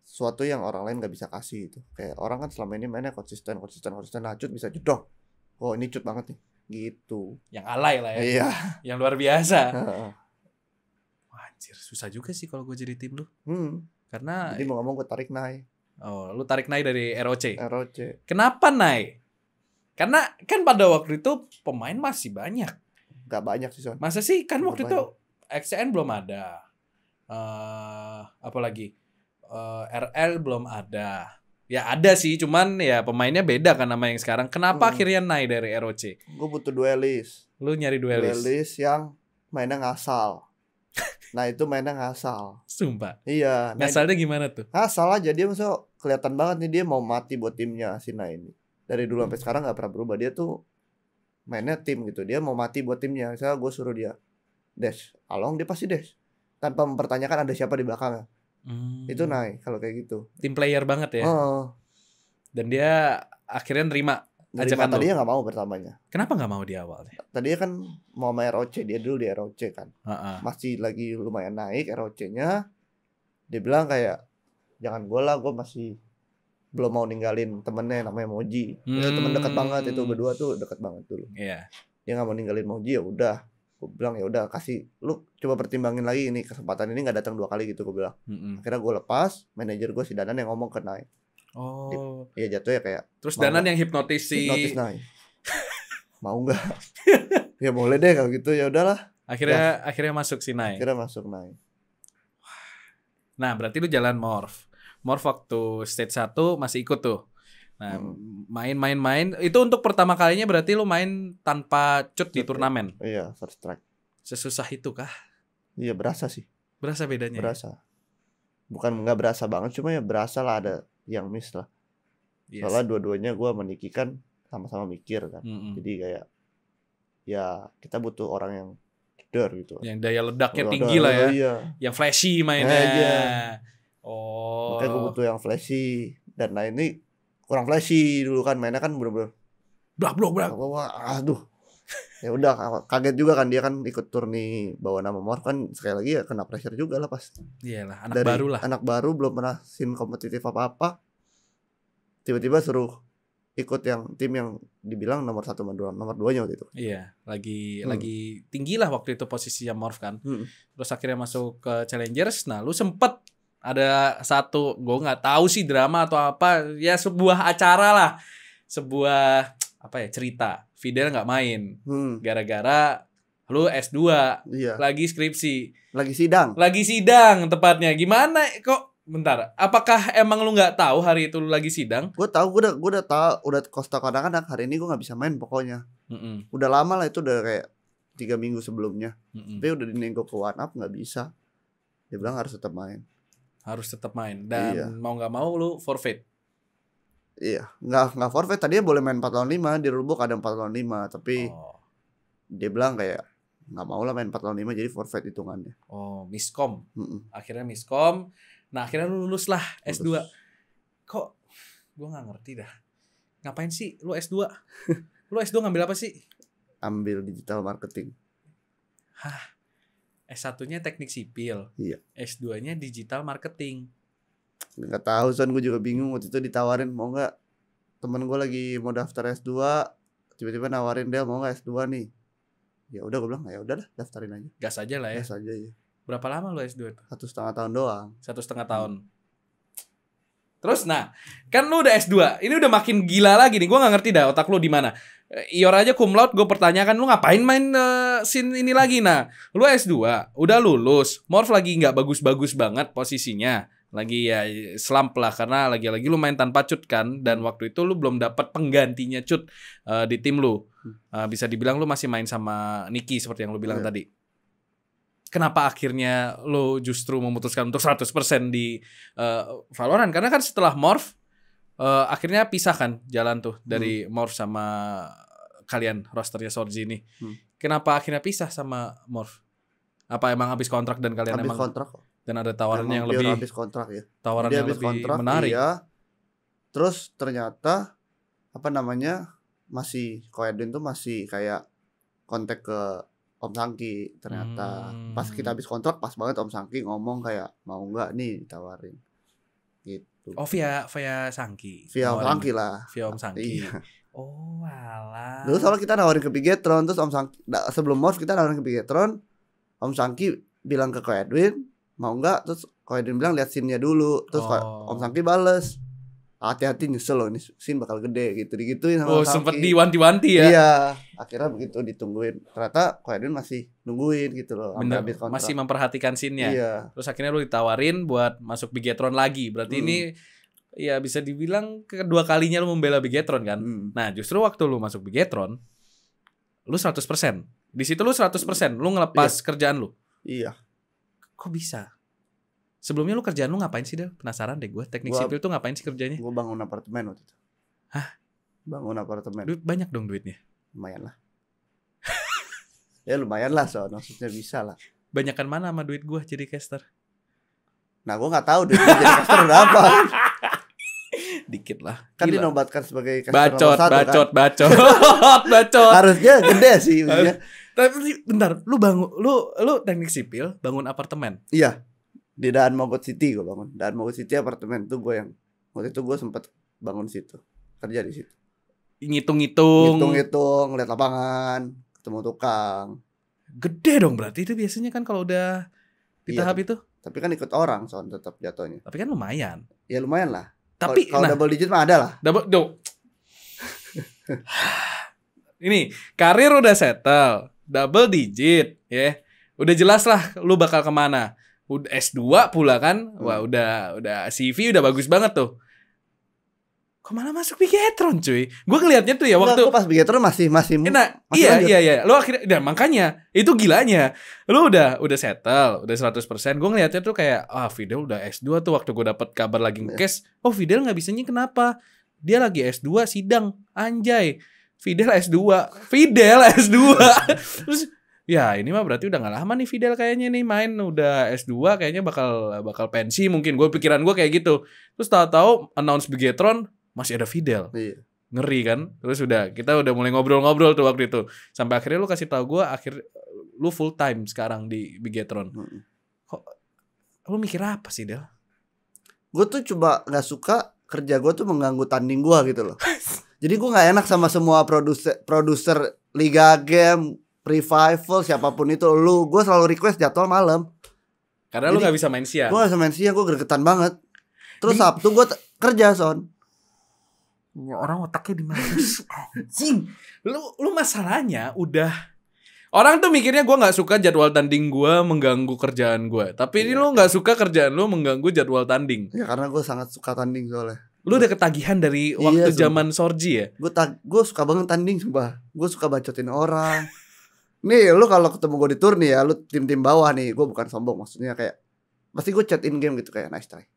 sesuatu yang orang lain nggak bisa kasih itu. Kayak orang kan selama ini mainnya konsisten. Nah Cut bisa jedok. Oh ini Cut banget nih. Gitu. Yang alay lah ya. Iya. Yang luar biasa. Anjir, susah juga sih kalau gue jadi tim lu. Karena jadi mau ngomong gue tarik Nai. Oh, lu tarik Nai dari ROC. Kenapa Nai? Karena kan pada waktu itu pemain masih banyak. Gak banyak sih, Son. Masa sih? Kan waktu itu XCN belum ada. Apalagi RL belum ada. Ya ada sih, cuman ya pemainnya beda kan sama yang sekarang. Kenapa akhirnya naik dari ROC? Gue butuh duelis. Lu nyari duelis? Duelis yang mainnya ngasal. Nah itu mainnya ngasal. Sumpah? Iya. Ngasalnya gimana tuh? Ngasal aja, dia maksudnya kelihatan banget nih dia mau mati buat timnya si Nai ini. Dari dulu sampai sekarang gak pernah berubah. Dia tuh mainnya tim gitu. Dia mau mati buat timnya. Misalnya gue suruh dia dash Along, dia pasti dash tanpa mempertanyakan ada siapa di belakangnya. Itu naik kalau kayak gitu. Tim player banget ya. Dan dia akhirnya nerima ajakan tadinya nggak mau pertamanya. Kenapa nggak mau di awal? Tadinya kan mau main ROC, dia dulu di ROC kan. Masih lagi lumayan naik ROC-nya. Dia bilang kayak jangan gue lah, gue masih belum mau ninggalin temennya namanya Moji. Temen dekat banget itu, berdua tuh dekat banget dulu. Iya. Dia nggak mau ninggalin Moji, ya udah. Gue bilang ya udah, kasih lu coba pertimbangin lagi, ini kesempatan ini nggak datang 2 kali gitu, gue bilang. Akhirnya gue lepas, manajer gue si Danan yang ngomong ke Nai. Iya jatuh ya kayak. Terus Danan yang hipnotis Nai. Mau nggak? Ya boleh deh kalau gitu, ya udahlah. Akhirnya masuk si Nai. Akhirnya masuk Nai. Nah berarti lu jalan Morph waktu stage 1 masih ikut tuh. Nah, main. Itu untuk pertama kalinya berarti lu main tanpa cut di turnamen? Iya, first track. Sesusah itu kah? Iya, berasa sih. Berasa bedanya? Berasa. Bukan nggak berasa banget, cuma ya berasa lah ada yang miss lah. Yes. Soalnya dua-duanya gue menikikan sama-sama mikir kan. Jadi kayak ya kita butuh orang yang leader gitu. Yang daya ledaknya tinggi lah ya. Iya. Yang flashy mainnya. Makanya gue butuh yang flashy. Dan nah ini kurang flashy dulu kan, mainnya kan bener-bener blak. Aduh. Ya udah kaget juga kan, dia kan ikut turni bawa nama Morph kan, sekali lagi ya kena pressure juga lah pasti. Iyalah, anak baru belum pernah scene kompetitif apa-apa. Tiba-tiba suruh ikut yang tim yang dibilang nomor 1 nomor 2-nya waktu itu. Iya, lagi tinggi lah waktu itu posisinya Morph kan. Terus akhirnya masuk ke Challengers. Nah, lu sempet ada satu, gue nggak tahu sih drama atau apa, ya sebuah acara lah, sebuah cerita. Fidel nggak main gara-gara lu S2 lagi skripsi, lagi sidang tepatnya. Gimana kok? Bentar, apakah emang lu nggak tahu hari itu lu lagi sidang? Gue tahu, gue udah tahu, udah kosta kadang-kadang hari ini gue nggak bisa main pokoknya. Udah lama lah itu, udah kayak 3 minggu sebelumnya. Tapi udah dinego ke One Up nggak bisa. Dia bilang harus tetap main. Dan mau nggak mau lu forfeit. Iya, nggak forfeit. Tadinya boleh main 4 lawan 5, di rulebook ada 4 lawan 5, tapi dia bilang kayak nggak mau lah main 4 lawan 5, jadi forfeit hitungannya. Miskom. Akhirnya miskom. Nah, akhirnya lu lulus lah S2. Kok gue nggak ngerti dah. Ngapain sih lu S2? Lu S2 ngambil apa sih? Ambil digital marketing. S1-nya teknik sipil. Iya. S2-nya digital marketing. Nggak tahu, Son, gue juga bingung. Waktu itu ditawarin mau nggak, temen gue lagi mau daftar S2, tiba-tiba nawarin dia mau nggak S2 nih. Ya udah, gue bilang ya udah daftarin aja. Gas aja lah ya. Gas aja ya. Berapa lama lu S2 itu? 1,5 tahun doang. 1,5 tahun. Terus nah, kan lu udah S2. Ini udah makin gila lagi nih. Gue nggak ngerti dah otak lu di mana. Ior aja cum laude, gue pertanyakan lu ngapain main scene ini lagi. Nah, lu S2, udah lulus. Morph lagi nggak bagus-bagus banget posisinya. Lagi ya slump lah karena lagi-lagi lu main tanpa cut kan. Dan waktu itu lu belum dapat penggantinya cut di tim lu. Bisa dibilang lu masih main sama Nicky seperti yang lu bilang tadi. Kenapa akhirnya lo justru memutuskan untuk 100% di Valorant? Karena kan setelah Morph akhirnya pisah kan jalan tuh dari Morph sama kalian rosternya Sorzi ini. Kenapa akhirnya pisah sama Morph? Apa emang habis kontrak dan kalian habis emang kontrak dan ada tawaran yang lebih lebih habis kontrak ya. Tawaran yang lebih menarik. Iya. Terus ternyata masih Ko Edwin tuh masih kayak kontak ke Om Sangki ternyata. Pas kita habis kontrak pas banget Om Sangki ngomong kayak mau nggak nih ditawarin gitu. Via Sangki. Via Om Sangki lah. Via Om Sangki. Iya. Oh alah. Dulu soalnya kita nawarin ke Bigetron, terus Om Sangki sebelum Morph kita nawarin ke Bigetron, Om Sangki bilang ke Ko Edwin mau nggak, terus Ko Edwin bilang lihat scene-nya dulu, terus Om Sangki bales, hati-hati nyesel loh, ini scene bakal gede gitu-digituin sama Om Sangki. Sempet diwanti-wanti ya. Iya, akhirnya begitu ditungguin, ternyata Ko Edwin masih nungguin gitu loh. Bener, masih memperhatikan scene-nya. Iya. Terus akhirnya lu ditawarin buat masuk Bigetron lagi. Berarti ini ya bisa dibilang kedua kalinya lu membela Bigetron kan. Nah justru waktu lu masuk Bigetron, lu 100%. Di situ lu 100%, lu ngelepas kerjaan lu. Iya. Kok bisa? Sebelumnya lu kerjaan lu ngapain sih, Del? Penasaran deh gue. Teknik sipil tuh ngapain sih kerjanya? Gue bangun apartemen waktu itu. Hah? Bangun apartemen. Duit banyak dong duitnya. Lumayan lah. Ya lumayan lah maksudnya bisa lah. Banyakan mana sama duit gue jadi caster? Nah gue gak tahu duit gue jadi caster berapa. Dikit lah. Kan dinobatkan sebagai caster bacot, nomor 1 bacot, kan? bacot. Harusnya gede sih. Tapi bentar, lu teknik sipil bangun apartemen? Iya. Di Daan Mogot City gue bangun. Daan Mogot City apartemen tuh gue yang waktu itu gue sempet bangun situ, kerja di situ. Ngitung-ngitung, ngeliat lapangan, ketemu tukang. Gede dong berarti itu biasanya kan kalau udah di tahap itu. Tapi kan ikut orang tetap jatuhnya. Tapi kan lumayan. Ya lumayan lah. Tapi kalau double digit mah ada lah. Ini karir udah settle, double digit, ya. Udah jelas lah lu bakal kemana. Udah S2 pula kan. Wah, udah CV udah bagus banget tuh. Kok malah masuk Bigetron cuy? Gue ngeliatnya tuh ya waktu pas Bigetron masih iya. Lu akhirnya makanya itu gilanya. Lu udah settle, udah 100%. Gue ngeliatnya tuh kayak Fidel udah S2 tuh waktu gue dapet kabar lagi ngekes. Oh, Fidel enggak bisanya kenapa? Dia lagi S2 sidang. Anjay. Fidel S2. Terus ya ini mah berarti udah gak lama nih Fidel kayaknya nih main udah S2 kayaknya bakal pensi mungkin. Pikiran gue kayak gitu. Terus tahu-tahu announce Bigetron masih ada Fidel. Iya. Ngeri kan? Terus kita udah mulai ngobrol-ngobrol tuh waktu itu. Sampai akhirnya lu kasih tahu gue lu full time sekarang di Bigetron. Kok lu mikir apa sih, Del? Gue tuh coba gak suka kerja gue tuh mengganggu tanding gue gitu loh. Jadi gue gak enak sama semua produser Liga Game, Revival, siapapun itu. Gue selalu request jadwal malam. Karena lu gak bisa main siang. Gue gak bisa main siang, gue gregetan banget. Terus Sabtu gue kerja, Son. Orang otaknya di mana? Anjing. Lu masalahnya udah orang tuh mikirnya gue nggak suka jadwal tanding gue mengganggu kerjaan gue. Tapi ini lu nggak suka kerjaan lu mengganggu jadwal tanding. Ya karena gue sangat suka tanding soalnya. Lu udah ketagihan dari waktu zaman Sorji ya? Gue suka banget tanding sumpah. Gue suka bacotin orang. Nih lu kalau ketemu gue di tour nih ya, lu tim-tim bawah nih, gue bukan sombong maksudnya kayak pasti gue chat in game gitu kayak nice try.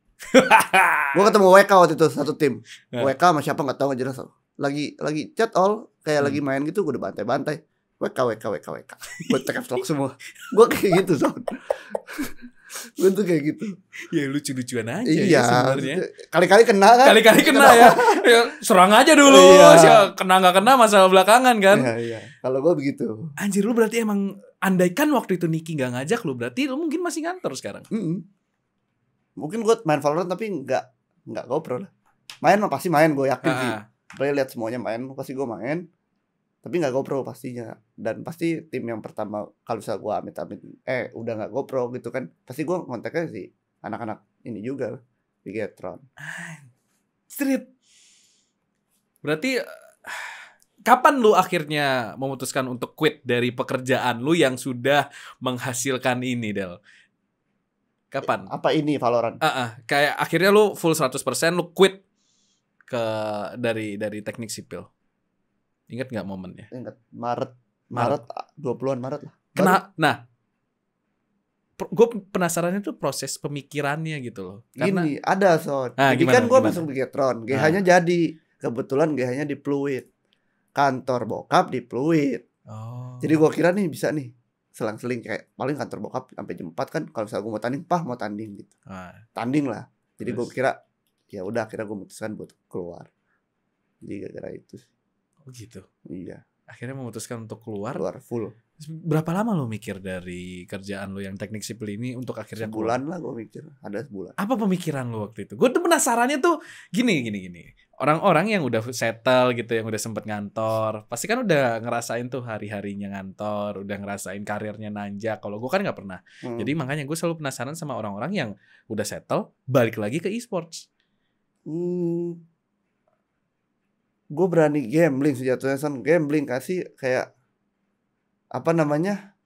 Gue ketemu WK waktu itu satu tim. WK sama siapa nggak tahu, nggak jelas. Lagi chat all kayak lagi main gitu, gue udah bantai-bantai. WK. Gue take vlog semua. Gue kayak gitu Son. Gue tuh kayak gitu. Ya lucu-lucuan aja ya sebenarnya. Kali-kali kena kan. Kali-kali kena ya. Ya serang aja dulu. Kena nggak kena masalah belakangan kan. Iya. Kalau gue begitu. Anjir lu berarti emang andaikan waktu itu Niki nggak ngajak lu, berarti lu mungkin masih ngantor sekarang. Mungkin gue main Valorant tapi nggak GoPro lah. Main mah pasti main, gue yakin sih. Boleh lihat semuanya main, pasti gue main. Tapi nggak GoPro pastinya. Dan pasti tim yang pertama kalau misalnya gue amit-amit udah nggak GoPro gitu kan, pasti gue kontaknya sih anak-anak ini juga Bigetron. Street. Berarti kapan lu akhirnya memutuskan untuk quit dari pekerjaan lu yang sudah menghasilkan ini, Del? Kapan? Apa ini Valorant? Kayak akhirnya lu full 100% lu quit dari teknik sipil. Ingat nggak momennya? Ingat. Maret 20-an Maret lah. Nah, gue penasarannya tuh proses pemikirannya gitu loh. Karena gini, ada Son. Jadi kan gue masuk Bigetron, GH-nya jadi. Kebetulan GH-nya di Pluit. Kantor bokap di Pluit. Jadi gue kira nih bisa nih selang-seling kayak paling kantor bokap sampai jam 4 kan, kalau misalnya gue mau tanding gitu. Tanding lah. Jadi gue kira ya udah, akhirnya gue memutuskan buat keluar. Jadi gara-gara itu. Oh gitu. Iya. Akhirnya memutuskan untuk keluar full. Berapa lama lo mikir dari kerjaan lo yang teknik sipil ini untuk akhirnya sebulan lah gue mikir, ada sebulan. Apa pemikiran lo waktu itu? Gue tuh penasarannya tuh gini. Orang-orang yang udah settle gitu, yang udah sempet ngantor, pasti kan udah ngerasain tuh hari-harinya ngantor, udah ngerasain karirnya nanjak. Kalau gue kan nggak pernah. Jadi makanya gue selalu penasaran sama orang-orang yang udah settle balik lagi ke e-sports. Gue berani gambling sejatuhnya Son. Gambling kasih kayak apa namanya,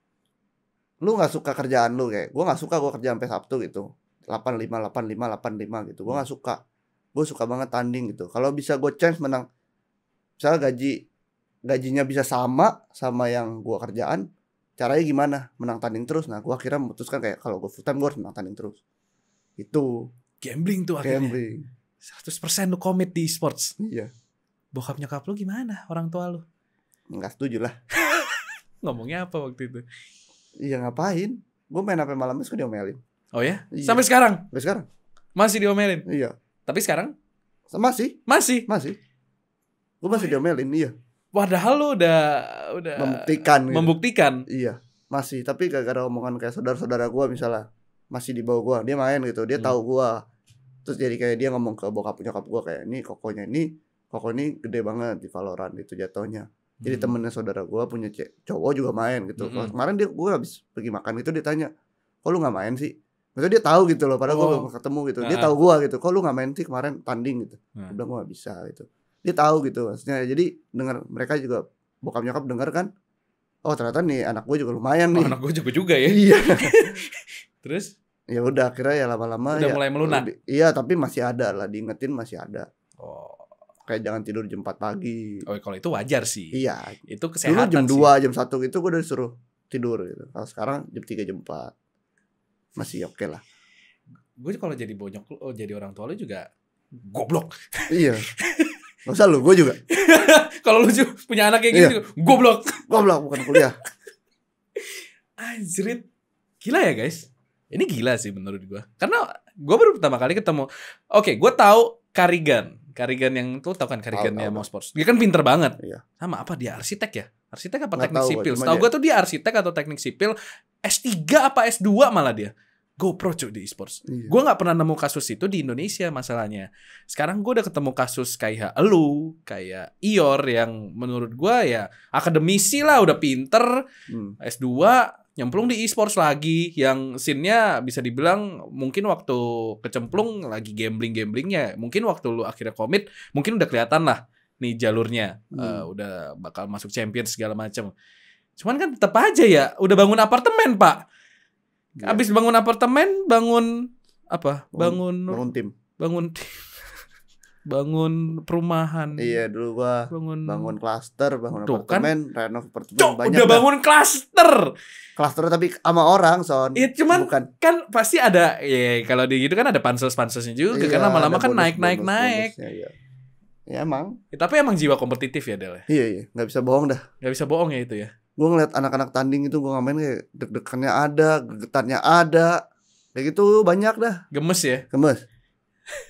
lu nggak suka kerjaan lu, kayak gue nggak suka gue kerja sampai Sabtu gitu 85 gitu. Gue nggak suka. Gue suka banget tanding gitu. Kalau bisa gue chance menang, misalnya gajinya bisa sama yang gue kerjaan, caranya gimana? Menang tanding terus. Nah gue akhirnya memutuskan kayak kalau gue full time gue harus menang tanding terus. Itu gambling tuh akhirnya. Gambling 100% lu komit di sports. Iya. Bokap nyokap lu gimana? Orang tua lu? Nggak setuju lah. Ngomongnya apa waktu itu? Iya ngapain? Gue main HP malam terus diomelin. Oh ya? Iya. Sampai sekarang? Sampai sekarang. Masih diomelin? Iya. Tapi sekarang? Masih. Gue masih diomelin, iya. Padahal lu udah membuktikan. Gitu. Iya, masih. Tapi gara-gara omongan kayak saudara-saudara gue misalnya masih di bawah gue, dia main gitu, dia tahu gue. Terus jadi kayak dia ngomong ke bokap nyokap gue kayak Koko ini gede banget di Valorant itu jatuhnya. Jadi temennya saudara gue punya cowok juga main gitu. Kemarin gue habis pergi makan gitu, dia tanya, kok lu nggak main sih? Maksudnya dia tahu gitu loh, padahal gue belum ketemu gitu. Dia tahu gue gitu, kok lu nggak main sih kemarin tanding gitu. Gue bilang gue nggak bisa gitu. Dia tahu gitu maksudnya. Jadi dengar mereka juga bokap nyokap dengar kan, oh ternyata nih anak gue juga lumayan nih. Anak gue juga ya. Iya. Terus? Ya udah akhirnya ya lama-lama udah mulai melunak. Iya tapi masih ada lah, diingetin masih ada. Oh. Kayak jangan tidur jam 4 pagi. Oh kalau itu wajar sih. Iya. Itu kesehatan. Dulu jam 2, jam 1 gitu gue udah disuruh tidur gitu. Kalau sekarang jam 3, jam 4 masih oke lah. Gue kalau jadi bonyok jadi orang tua lu juga goblok. Iya. Gak usah lu, gue juga. Kalau lu punya anak kayak gitu juga goblok. Goblok bukan kuliah. Anjrit. Gila ya guys. Ini gila sih menurut gue. Karena gue baru pertama kali ketemu. Oke, gue tahu Karigan yang tuh tahu kan Karigannya Mau Sports. Dia kan pinter banget. Iya. Sama apa dia arsitek ya? Arsitek apa Nggak teknik tahu, sipil? Tahu gue tuh dia arsitek atau teknik sipil. S3 apa S2 malah dia. GoPro cuy di e-sports. Iya. Gue gak pernah nemu kasus itu di Indonesia masalahnya. Sekarang gue udah ketemu kasus kayak elu, kayak Ior yang menurut gue ya akademisi lah, udah pinter, S2, nyemplung di e-sports lagi, yang scene-nya bisa dibilang mungkin waktu kecemplung lagi gambling-gamblingnya, mungkin waktu lu akhirnya komit, mungkin udah kelihatan lah nih jalurnya, udah bakal masuk champion segala macam. Cuman kan tetap aja ya, udah bangun apartemen pak. Abis bangun apartemen, bangun apa? Bangun tim. Bangun perumahan. Iya, dulu gua bangun klaster, bangun apartemen, kan? Renov apartemen banyak. Udah bangun klaster. Klaster tapi sama orang, Son. Iya, cuman kan pasti ada ya kalau di gitu kan ada pansos-pansosnya juga kan lama-lama kan naik. Iya. Ya emang. Ya, tapi emang jiwa kompetitif ya, Del. Iya, enggak bisa bohong dah. Enggak bisa bohong ya itu ya. Gue ngeliat anak-anak tanding itu gue ngamen kayak deg-degannya ada, gegetannya ada, kayak gitu banyak dah. Gemes ya? Gemes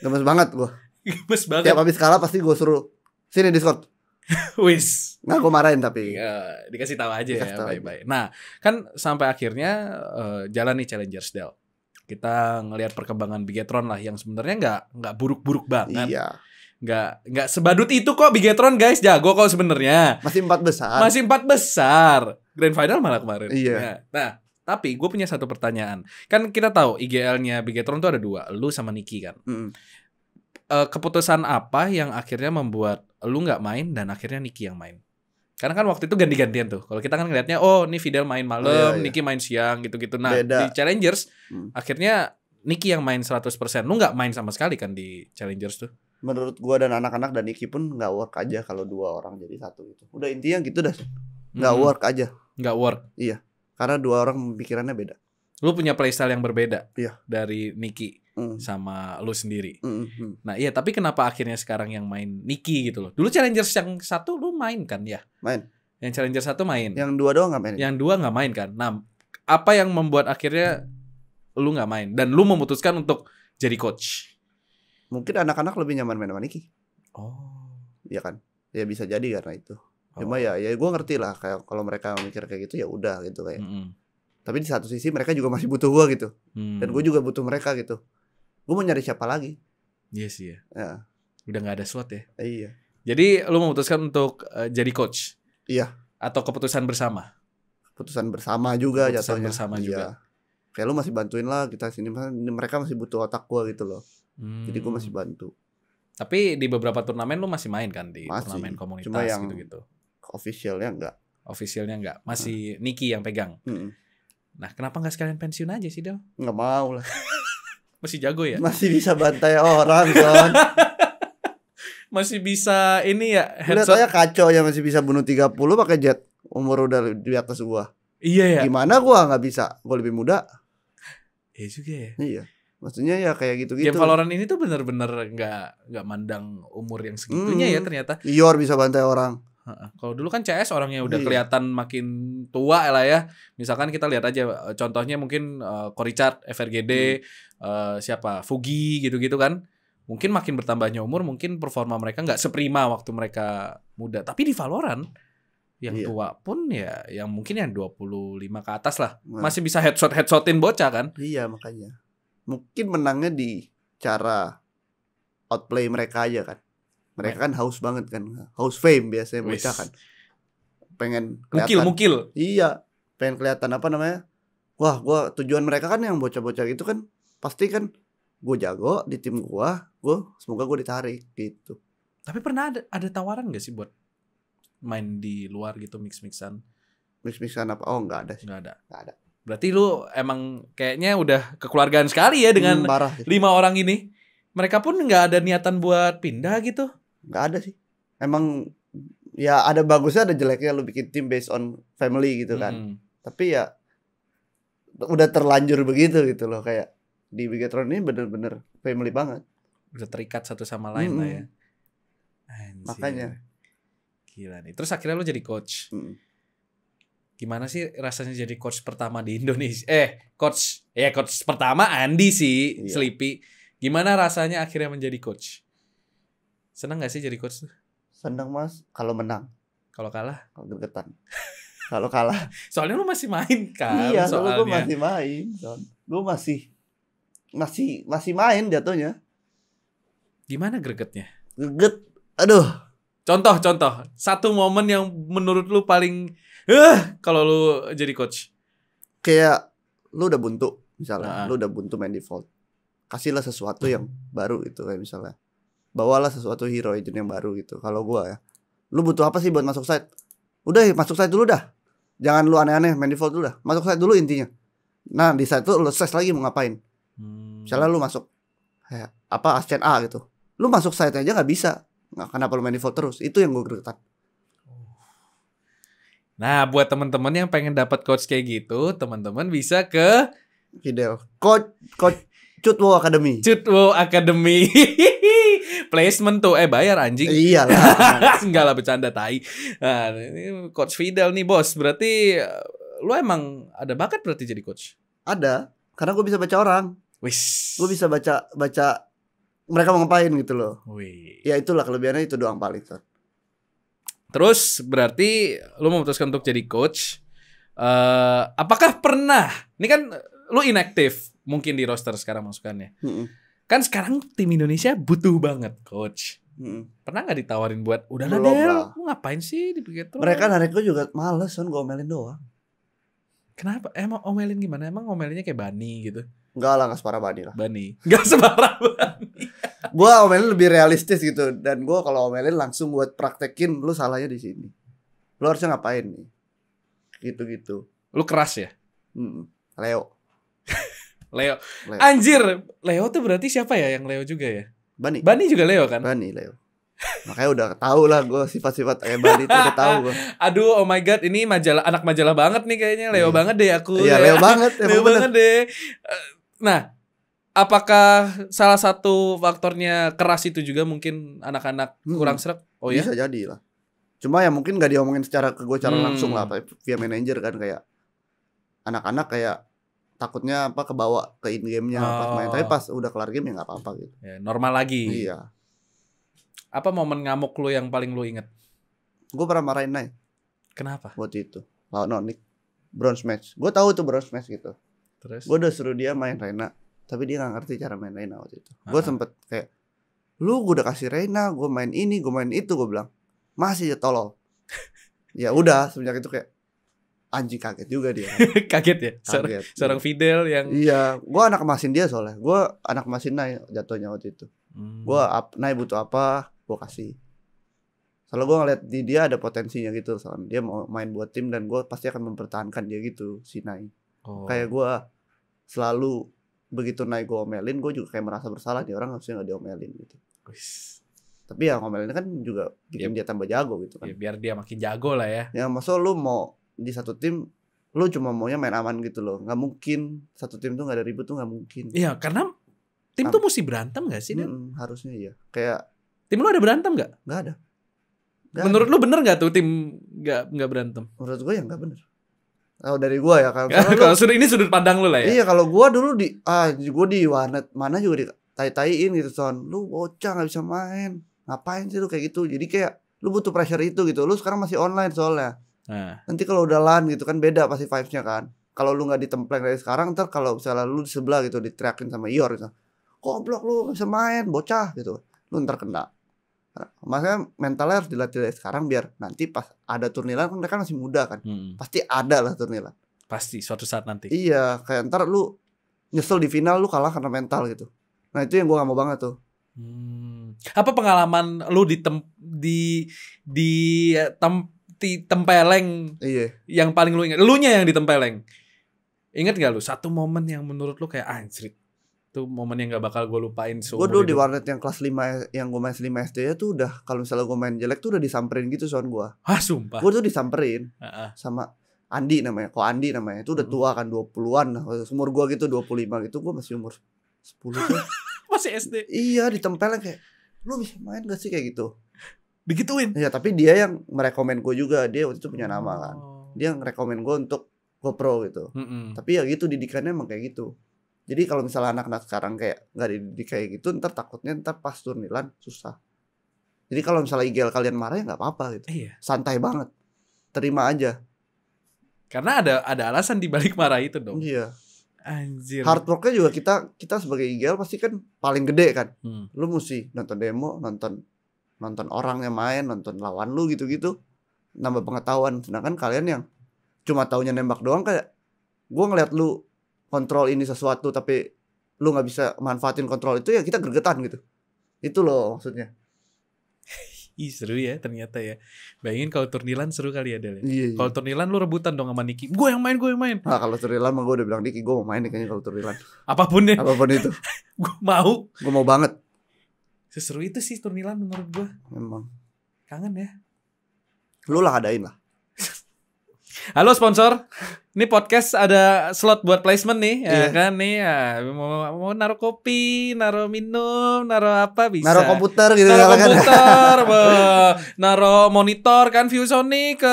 banget gue. Gemes banget. Tiap habis kalah pasti gue suruh sini Discord. Wis. Nah gue marahin tapi dikasih tahu aja ya, bye-bye. Nah kan sampai akhirnya jalan nih Challengers Del. Kita ngelihat perkembangan Bigetron lah yang sebenarnya nggak buruk-buruk banget. Iya. Nggak sebadut itu kok Bigetron guys, jago kok sebenarnya. Masih 4 besar. Grand final malah kemarin. Iya. Nah, tapi gue punya satu pertanyaan. Kan kita tahu IGL-nya Bigetron tuh ada 2, lu sama Niki kan. Keputusan apa yang akhirnya membuat lu nggak main dan akhirnya Niki yang main? Karena kan waktu itu ganti-gantian tuh. Kalau kita kan ngelihatnya, oh nih Fidel main malam, Niki main siang gitu-gitu. Nah beda. Di Challengers akhirnya Niki yang main 100%. Lu nggak main sama sekali kan di Challengers tuh? Menurut gua dan anak-anak dan Niki pun nggak work aja kalau 2 orang jadi 1 gitu. Udah intinya gitu dah. Nggak work aja. Nggak work. Iya. Karena 2 orang pikirannya beda. Lu punya playstyle yang berbeda. Iya. Dari Niki sama lu sendiri. Nah iya, tapi kenapa akhirnya sekarang yang main Niki gitu loh? Dulu Challengers yang 1 lu main kan ya? Main. Yang Challengers 1 main. Yang 2 doang nggak main. Yang 2 nggak main kan? Nah apa yang membuat akhirnya lu nggak main dan lu memutuskan untuk jadi coach? Mungkin anak-anak lebih nyaman main sama Niki. Oh. Iya kan? Ya bisa jadi karena itu. Cuma ya gue ngerti lah kayak kalau mereka mikir kayak gitu ya udah gitu kayak. Tapi di satu sisi mereka juga masih butuh gue gitu. Dan gue juga butuh mereka gitu. Gue mau nyari siapa lagi? Iya sih ya. Ya. Udah nggak ada slot ya. Iya. Jadi lu memutuskan untuk jadi coach. Iya. Atau keputusan bersama? Keputusan bersama juga jatuhnya. Keputusan bersama juga. Kayak lu masih bantuin lah kita sini. Mereka masih butuh otak gue gitu loh. Jadi gue masih bantu. Tapi di beberapa turnamen lu masih main kan di turnamen komunitas cuma yang gitu-gitu. Officialnya enggak. Officialnya enggak. Masih Niki yang pegang. Nah, kenapa enggak sekalian pensiun aja sih, Del? Enggak mau lah. Masih jago ya? Masih bisa bantai orang, Son. Masih bisa ini ya headshot. Lihat aja kacau ya masih bisa bunuh 30 pakai jet. Umur udah di atas gua. Iya ya. Gimana gua enggak bisa? Gua lebih muda. Iya juga ya. Iya. Maksudnya ya kayak gitu-gitu. Game Valorant ini tuh bener-bener nggak mandang umur yang segitunya ya ternyata. Ior bisa bantai orang. Kalau dulu kan CS orangnya udah kelihatan makin tua lah ya. Misalkan kita lihat aja contohnya mungkin Korichat, FRGD, siapa Fugi gitu-gitu kan. Mungkin makin bertambahnya umur, mungkin performa mereka nggak seprima waktu mereka muda. Tapi di Valorant yang tua pun ya yang mungkin yang 25 ke atas lah. Masih bisa headshotin bocah kan? Iya, makanya. Mungkin menangnya di cara outplay mereka aja kan. Mereka kan haus banget kan. Haus fame biasanya mereka kan. Pengen kelihatan. Mukil. Iya. Pengen kelihatan apa namanya. Wah, tujuan mereka kan yang bocah-bocah itu kan. Pasti kan gue jago di tim gue. Semoga gue ditarik gitu. Tapi pernah ada tawaran gak sih buat main di luar gitu mix-mixan? Mix-mixan apa? Oh enggak ada sih. Enggak ada. Berarti lu emang kayaknya udah kekeluargaan sekali ya dengan 5 orang ini. Mereka pun gak ada niatan buat pindah gitu. Nggak ada sih. Emang ya ada bagusnya ada jeleknya lu bikin tim based on family gitu kan. Tapi ya udah terlanjur begitu gitu loh. Kayak di Bigetron ini bener-bener family banget. Udah terikat satu sama lain lah ya. Anjir. Makanya. Gila nih. Terus akhirnya lu jadi coach. Gimana sih rasanya jadi coach pertama di Indonesia? Coach pertama Andi sih, Sleepy. Gimana rasanya akhirnya menjadi coach? Senang gak sih jadi coach tuh? Senang mas, kalau menang. Kalau kalah? Kalau gregetan. Kalau kalah. Soalnya lu masih main kan? Iya, soalnya gue masih main. Gue masih main jatuhnya. Gimana gregetnya? Greget, aduh. Contoh. Satu momen yang menurut lu paling kalau lu jadi coach. Kayak lu udah buntu misalnya. Lu udah buntu main default. Kasihlah sesuatu yang baru gitu kayak misalnya. Bawalah sesuatu hero agent yang baru gitu. Kalau gua ya, lu butuh apa sih buat masuk site? Udah masuk site dulu dah. Jangan lu aneh-aneh main default dulu dah. Masuk site dulu intinya. Nah di site tuh lu ses lagi mau ngapain? Misalnya lu masuk kayak apa Ascent A gitu. Lu masuk site aja nggak bisa. Nggak, kenapa lu main default terus? Itu yang gue gregetan. Nah buat teman-teman yang pengen dapat coach kayak gitu, teman-teman bisa ke Fidel Coach Cutwo Academy. Placement tuh bayar anjing. Iyalah. Enggak lah bercanda tai. Nah, ini coach Fidel nih bos. Berarti lu emang ada bakat berarti jadi coach? Ada. Karena gue bisa baca orang. Gue bisa baca mereka mau ngapain gitu loh. Ya itulah kelebihannya itu doang paling. Terus berarti lu memutuskan untuk jadi coach. Apakah pernah? Ini kan lu inaktif mungkin di roster sekarang masukannya. Kan sekarang tim Indonesia butuh banget coach. Pernah gak ditawarin buat udahlah Del, lu ngapain sih di Bigetron? Mereka narik gue juga males kan, gue omelin doang. Kenapa? Emang omelin gimana? Emang omelinnya kayak Bani gitu? Enggak lah, gak separah Bani lah. Gak separah Bani. Gue omelin lebih realistis gitu. Dan gue kalau omelin langsung buat praktekin lu salahnya di sini. Lu harusnya ngapain nih? Gitu-gitu. Lu keras ya? Leo. Anjir, Leo tuh berarti siapa ya yang Leo juga ya? Bani juga Leo kan? Bani, Leo. Makanya udah tahu lah gue sifat-sifat kayak Bani itu udah tahu gue. Aduh, oh my god, ini anak majalah banget nih kayaknya. Leo banget deh aku. Iya, Leo banget. Leo banget deh. Nah, apakah salah satu faktornya keras itu juga mungkin anak-anak kurang sreg? Oh ya? Bisa jadi lah. Cuma ya mungkin gak diomongin secara langsung lah, via manajer kan kayak anak-anak kayak takutnya kebawa ke in game-nya pas main, tapi pas udah kelar game ya nggak apa-apa gitu. Ya, normal lagi. Iya. Apa momen ngamuk lu yang paling lu inget? Gue pernah marahin Nai. Kenapa? Waktu itu lawan Onyx bronze match. Gue tahu tuh bronze match gitu. Terus? Gue udah suruh dia main Reina, tapi dia nggak ngerti cara main Reina waktu itu. Gue sempet kayak, lu gue udah kasih Reina, gue main ini, gue main itu, gue bilang masih ya tolol. Ya udah semenjak itu kayak anjing, kaget juga dia. Kaget ya? Seorang Fidel yang... Iya, gue anak emasin dia soalnya. Gue anak emasin Nai jatuhnya waktu itu. Gue Nai butuh apa, gue kasih. Soalnya gue ngeliat di dia ada potensinya gitu. Soalnya dia mau main buat tim dan gue pasti akan mempertahankan dia gitu, si Nai. Kayak gue selalu begitu Nai gue omelin, gue juga kayak merasa bersalah. Nih orang harusnya gak diomelin gitu. Tapi ya ngomelinnya kan juga bikin dia tambah jago gitu kan. Ya, biar dia makin jago lah ya. Ya maksud lu mau di satu tim lu cuma maunya main aman gitu loh. Nggak mungkin satu tim tuh nggak ada ribut tuh, nggak mungkin. Iya, karena tim tuh mesti berantem nggak sih? Harusnya iya. Kayak tim lu ada berantem nggak? Nggak Menurut lu bener gak tuh tim gak berantem? Menurut gue ya gak bener. Kalau dari gue ya, kalau ini sudut pandang lu lah ya. Iya, kalau gue dulu gue di warnet mana juga ditai-taiin gitu, Son. Lu bocah gak bisa main, ngapain sih lu kayak gitu. Jadi kayak lu butuh pressure itu gitu. Lu sekarang masih online soalnya. Nanti kalau udah LAN gitu kan beda pasti vibes-nya kan. Kalau lu gak ditempleng dari sekarang, ntar kalau misalnya lu di sebelah gitu diteriakin sama Ior gitu, goblok lu gak bisa main, bocah gitu, lu ntar kena. Makanya mentalnya harus dilatih dari sekarang biar nanti pas ada turniran kan mereka masih muda kan. Pasti ada lah turniran. Pasti suatu saat nanti. Iya, kayak ntar lu nyesel di final lu kalah karena mental gitu. Nah itu yang gue gak mau banget tuh. Apa pengalaman lu tempeleng? Iya. Yang paling lu ingat? Lunya yang ditempeleng. Ingat gak lu satu momen yang menurut lu kayak anjrit? Itu momen yang gak bakal gue lupain. Gue dulu di warnet yang kelas 5 yang gue main 5 SD ya tuh udah, kalau misalnya gue main jelek tuh udah disamperin gitu Son gue. Sumpah. Gue tuh disamperin sama Andi namanya. Kok Andi namanya? Itu udah tua kan, 20-an. Umur gue gitu 25 gitu, gue masih umur 10 tuh. Masih SD. Iya, ditempelin kayak, lu bisa main gak sih kayak gitu? Digituin? Iya, tapi dia yang merekomen gue juga. Dia waktu itu punya nama kan. Dia yang rekomen gue untuk GoPro gitu. Tapi ya gitu, didikannya emang kayak gitu. Jadi kalau misalnya anak-anak sekarang kayak gak dididik kayak gitu, ntar takutnya ntar pas turniran susah. Jadi kalau misalnya IGL kalian marah ya gak apa-apa gitu. Iya. Santai banget. Terima aja. Karena ada alasan dibalik marah itu dong. Iya. Anjir. Hard worknya juga kita sebagai IGL pasti kan paling gede kan. Lu mesti nonton demo, nonton orang yang main, nonton lawan lu gitu-gitu, nambah pengetahuan. Sedangkan kalian yang cuma taunya nembak doang, kayak gue ngeliat lu kontrol ini sesuatu tapi lu nggak bisa manfaatin kontrol itu, ya kita gregetan gitu. Itu loh maksudnya. Ih seru ya ternyata ya. Bayangin kalau turnilan seru kali ya Del. Iya. Kalau turnilan lu rebutan dong sama Niki. Gue yang main. Nah kalau turnilan mah gue udah bilang Niki, gue mau main nih kayaknya kalau turnilan. Apapun deh. Apapun itu. Gue mau banget. Seseru itu sih turnilan menurut gue. Memang. Kangen ya. Lu lah adain lah. Halo sponsor, ini podcast ada slot buat placement nih, ya kan nih, ya. Mau naruh kopi, naruh minum, naruh apa bisa. Naruh komputer gitu. Naruh komputer, naruh monitor kan, ViewSonic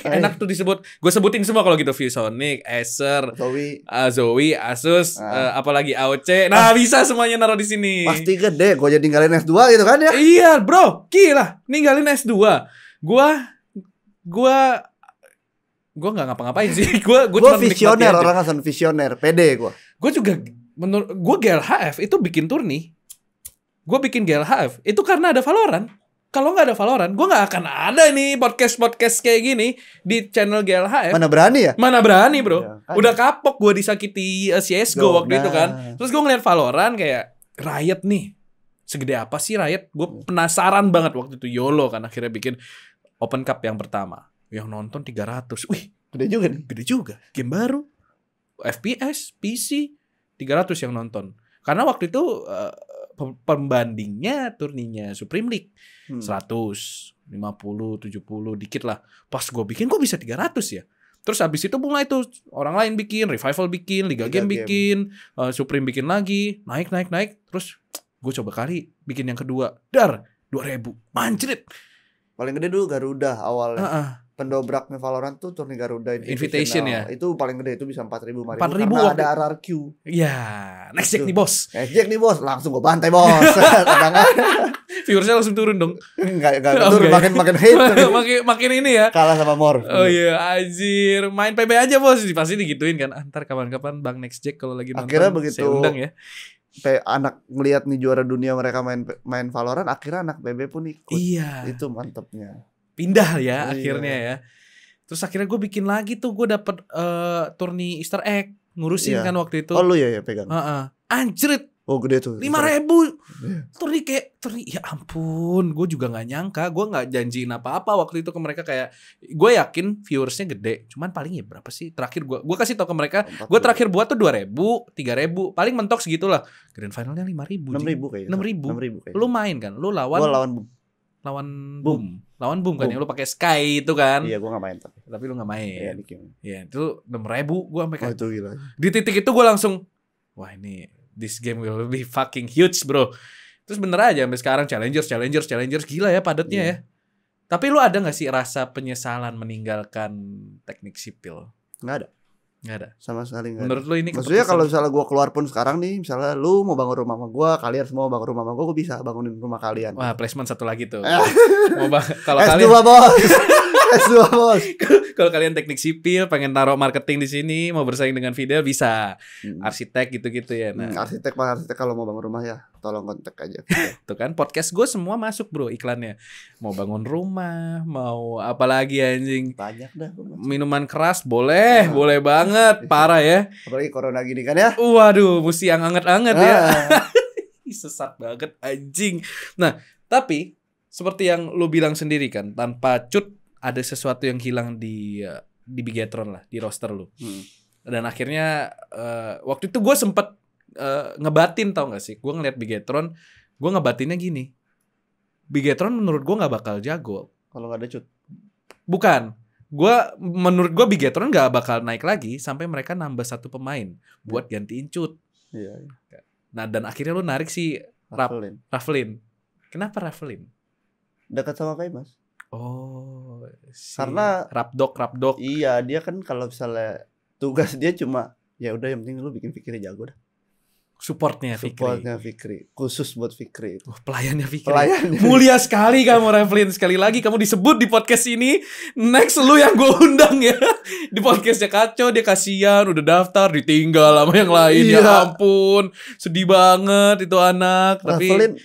enak tuh disebut. Gue sebutin semua kalau gitu, ViewSonic, Acer, Zowie, Asus, apalagi AOC. Nah bisa semuanya naruh di sini. Pasti gede, gue jadi ninggalin S2 gitu kan ya. Iya bro, gila, ninggalin S2. Gue nggak ngapa-ngapain sih. Gue visioner, orang asal visioner, pede gue. Gue juga menurut gue GLHF itu bikin turni. Gue bikin GLHF itu karena ada Valorant. Kalau nggak ada Valorant, gue nggak akan ada nih podcast kayak gini di channel GLHF. Mana berani ya? Mana berani bro. Ya, kan. Udah kapok gue disakiti CSGO waktu itu kan. Terus gue ngeliat Valorant kayak Riot nih. Segede apa sih Riot? Gue penasaran banget waktu itu. YOLO kan akhirnya bikin Open Cup yang pertama. Yang nonton 300. Wih, gede juga nih. Gede juga. Game baru. FPS, PC 300 yang nonton. Karena waktu itu pembandingnya turninya Supreme League 100, 50, 70 dikit lah. Pas gue bikin gue bisa 300 ya. Terus habis itu mulai tuh orang lain bikin, Revival bikin, Liga Game bikin, Supreme bikin lagi, naik. Terus gue coba kali bikin yang kedua. 2000. Anjrit. Paling gede dulu Garuda awalnya. Pendobraknya Valorant tuh turni Garuda Invitation ya. Itu paling gede, itu bisa 4.000 karena ada RRQ. Iya, next Jack nih bos. Langsung gue bantai bos. Viewersnya langsung turun dong. Enggak turun, makin hate. makin ini ya. Kalah sama Morph. Oh iya, anjir. Main PB aja bos, pasti digituin kan. Antar kapan-kapan Bang Next Jack kalau lagi nonton. Akhirnya begitu saya undang ya. Anak ngelihat nih juara dunia mereka main Valorant, akhirnya anak PB pun ikut. Iya. Itu mantepnya. Pindah ya akhirnya ya. Terus akhirnya gue bikin lagi tuh, gue dapet turni Easter egg ngurusin kan waktu itu. Oh lu ya pegang. Anjrit. Oh gede tuh. 5.000 turni ya ampun, gue juga nggak nyangka, gue nggak janjiin apa-apa waktu itu ke mereka, kayak gue yakin viewersnya gede, cuman paling ya berapa sih terakhir gue kasih tau ke mereka, gue terakhir buat tuh 2.000, 3.000, paling mentok segitulah. Grand finalnya 5.000, 6.000 kayaknya. 6.000. Lu main kan, lu lawan Boom kan, yang lu pakai Sky itu kan. Iya, gue gak main tapi lu gak main. Iya, itu 6.000 gue sampai kayak. Itu gila. Di titik itu gue langsung, wah ini this game will be fucking huge bro. Terus bener aja sampai sekarang challengers gila ya padatnya ya. Tapi lu ada gak sih rasa penyesalan meninggalkan teknik sipil? Nggak ada. Nggak ada? Sama sekali nggak. Menurut lu ini maksudnya kalau misalnya gue keluar pun sekarang nih, misalnya lu mau bangun rumah sama gue, kalian semua mau bangun rumah sama gue bisa bangunin rumah kalian. Wah, placement satu lagi tuh. Kalau kalian S2 bos. S2 bos. Kalau kalian teknik sipil pengen taruh marketing di sini, mau bersaing dengan Fidel bisa. Arsitek gitu-gitu ya. Nah. Arsitek kalau mau bangun rumah ya tolong kontak aja. Tuh kan podcast gue semua masuk bro iklannya. Mau bangun rumah, mau apalagi anjing. Banyak dah. Minuman keras boleh, boleh banget. Parah ya. Apalagi corona gini kan ya. Waduh, mesti yang anget-anget ya. Sesat banget anjing. Nah, tapi seperti yang lu bilang sendiri kan, tanpa Cut ada sesuatu yang hilang di Bigetron lah, di roster lu. Dan akhirnya waktu itu gue sempet ngebatin, tau gak sih? Gue ngeliat Bigetron, gue ngebatinnya gini. Bigetron menurut gue gak bakal jago kalau gak ada Cut. Bukan. Menurut gue Bigetron gak bakal naik lagi sampai mereka nambah satu pemain buat gantiin Cut. Iya. Nah dan akhirnya lu narik si Raffelin. Kenapa Raffelin? Dekat sama Famous. Oh, karena Rapdok. Iya, dia kan kalau misalnya tugas dia cuma ya udah yang penting lu bikin Fikri jago dah. Supportnya Fikri. Khusus buat Fikri itu. Pelayannya Fikri. Mulia sekali kamu Raffelin. Sekali lagi kamu disebut di podcast ini. Next lu yang gue undang ya. Di podcastnya Kacau. Dia kasihan udah daftar ditinggal sama yang lain. Iya. Ya ampun. Sedih banget itu anak. Raffelin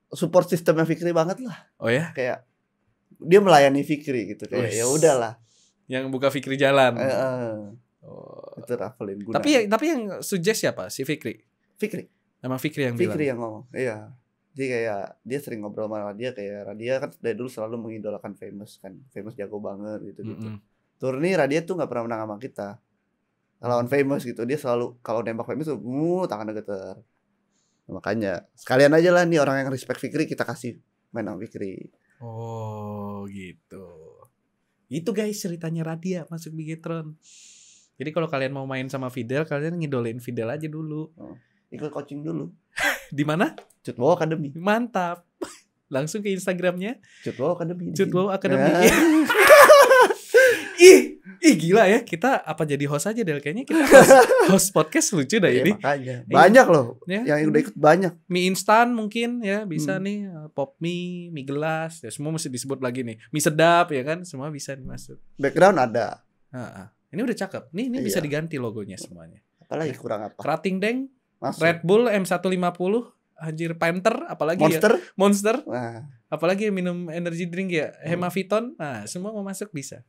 support sistemnya Fikri banget lah. Oh ya? Kayak dia melayani Fikri gitu kayak ya udahlah. Yang buka Fikri jalan. Itu Raffelin guna. Tapi yang suggest siapa? Si Fikri. Emang Fikri yang bilang. Fikri yang ngomong. Iya. Jadi kayak dia sering ngobrol sama dia kayak Radia kan dari dulu selalu mengidolakan Famous kan. Famous jago banget gitu. Turni Radia tuh enggak pernah menang sama kita. Lawan Famous gitu. Dia selalu kalau nembak Famous tuh tangannya getar. Makanya sekalian aja lah nih orang yang respect Fikri kita kasih main sama Fikri. Oh gitu. Itu guys ceritanya Radia masuk Bigetron. Jadi kalau kalian mau main sama Fidel, kalian ngidolain Fidel aja dulu. Ikut coaching dulu. Di mana? Cutwow Academy. Mantap. Langsung ke Instagramnya. Cutwow Academy. Cutwow Academy. Ih gila ya, kita apa jadi host aja Del, kayaknya kita host podcast lucu dah ini. Makanya. Banyak loh yang udah ikut banyak. Mie instan mungkin ya bisa nih, pop mie gelas, ya semua mesti disebut lagi nih. Mie sedap ya kan, semua bisa dimasuk. Background ada. Ini udah cakep. Nih bisa diganti logonya semuanya. Apalagi kurang apa? Kerating Deng, Red Bull M150, anjir Panther, apalagi Monster. Nah. Apalagi minum energy drink ya, Hemaviton. Nah, semua mau masuk bisa.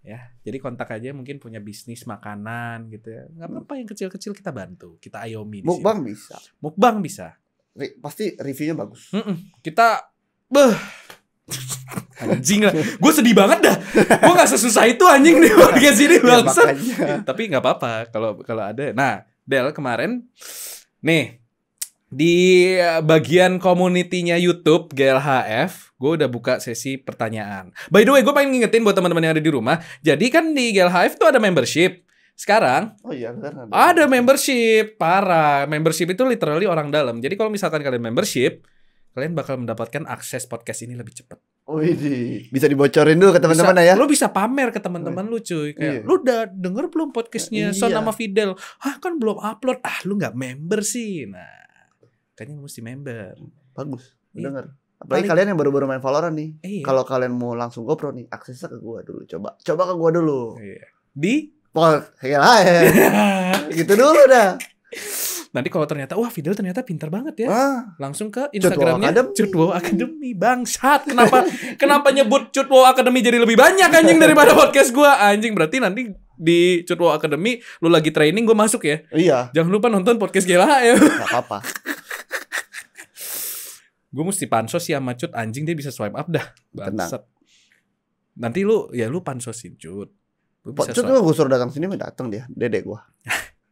Ya, jadi kontak aja mungkin punya bisnis makanan gitu ya. Enggak apa-apa yang kecil-kecil kita bantu. Kita ayomi di sini. Mukbang bisa. Pasti reviewnya bagus. Kita anjing lah. Gue sedih banget dah. Gue enggak sesusah itu anjing di podcast ini bangsa. Tapi enggak apa-apa kalau ada. Nah, Del kemarin nih di bagian community-nya YouTube GLHF, gue udah buka sesi pertanyaan. By the way, gue pengen ngingetin buat teman-teman yang ada di rumah. Jadi kan di GLHF tuh ada membership. Sekarang ada membership. Parah. Membership itu literally orang dalam. Jadi kalau misalkan kalian membership, kalian bakal mendapatkan akses podcast ini lebih cepat. Bisa dibocorin dulu ke teman-teman ya. Lu bisa pamer ke teman-teman lu cuy. Kayak lu udah denger belum podcastnya Son sama Fidel? Kan belum upload. Lu nggak member sih. Nah, kayaknya mesti member. Bagus. Dengar. Apalagi kalian yang baru-baru main Valorant nih. Kalau kalian mau langsung GoPro nih, aksesnya ke gua dulu. Coba ke gua dulu. Di gitu dulu dah. Nanti kalau ternyata Fidel ternyata pintar banget ya. Langsung ke Instagramnya Cutwow Academy. Bangsat. Kenapa nyebut Cutwow Academy jadi lebih banyak anjing daripada podcast gua? Anjing berarti nanti di Cutwow Academy lu lagi training gua masuk ya. Iya. Jangan lupa nonton podcast GLH ya. Enggak apa-apa. Gue mesti pansos sih sama Cut, anjing dia bisa swipe up dah. Bangsat. Nanti lu pansosin Cut. Cut gue suruh datang sini datang dia, dedek gue.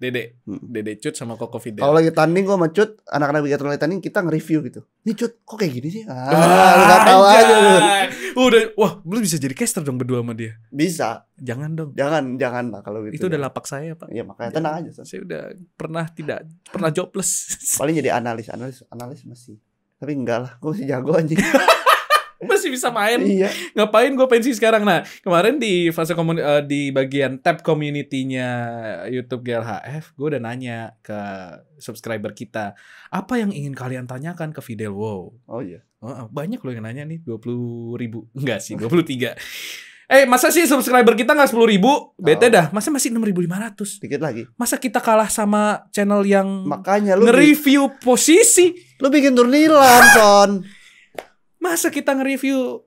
Dede Cut sama Koko Fidel. Kalau lagi tanding gue sama Cut, anak-anak Bigetron lagi tanding kita nge-review gitu. Nih Cut, kok kayak gini sih? Enggak tahu aja lu. Lu bisa jadi caster dong berdua sama dia. Bisa. Jangan dong. Jangan lah kalau gitu. Itu udah lapak saya, Pak. Iya, makanya tenang aja. Saya udah pernah jobless. Paling jadi analis masih. Tapi enggak lah, gue masih jago anjing. masih bisa main. Iya. Ngapain gue pensi sekarang? Nah, kemarin di fase di bagian tab community-nya YouTube GLHF, gue udah nanya ke subscriber kita, apa yang ingin kalian tanyakan ke Fidel Wow? Oh iya. Banyak loh yang nanya nih, 20.000. Enggak sih, 23. Masa sih subscriber kita gak 10.000? Bete dah, masa masih 6.500? Dikit lagi. Masa kita kalah sama channel yang makanya lu nge-review posisi? Lu bikin turnilan, Son. Masa kita nge-review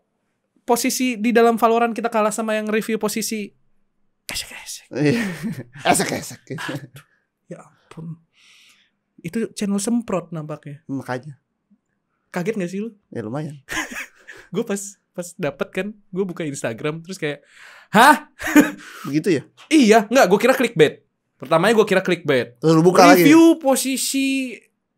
posisi di dalam Valorant kita kalah sama yang nge-review posisi esek-esek? Esek-esek. Ya ampun. Itu channel semprot nampaknya. Makanya. Kaget gak sih lu? Ya lumayan. Gue pas dapet kan, gue buka Instagram terus kayak, hah? Begitu ya? Iya, enggak, gue kira clickbait. Pertamanya gue kira clickbait. Terus buka review lagi. Posisi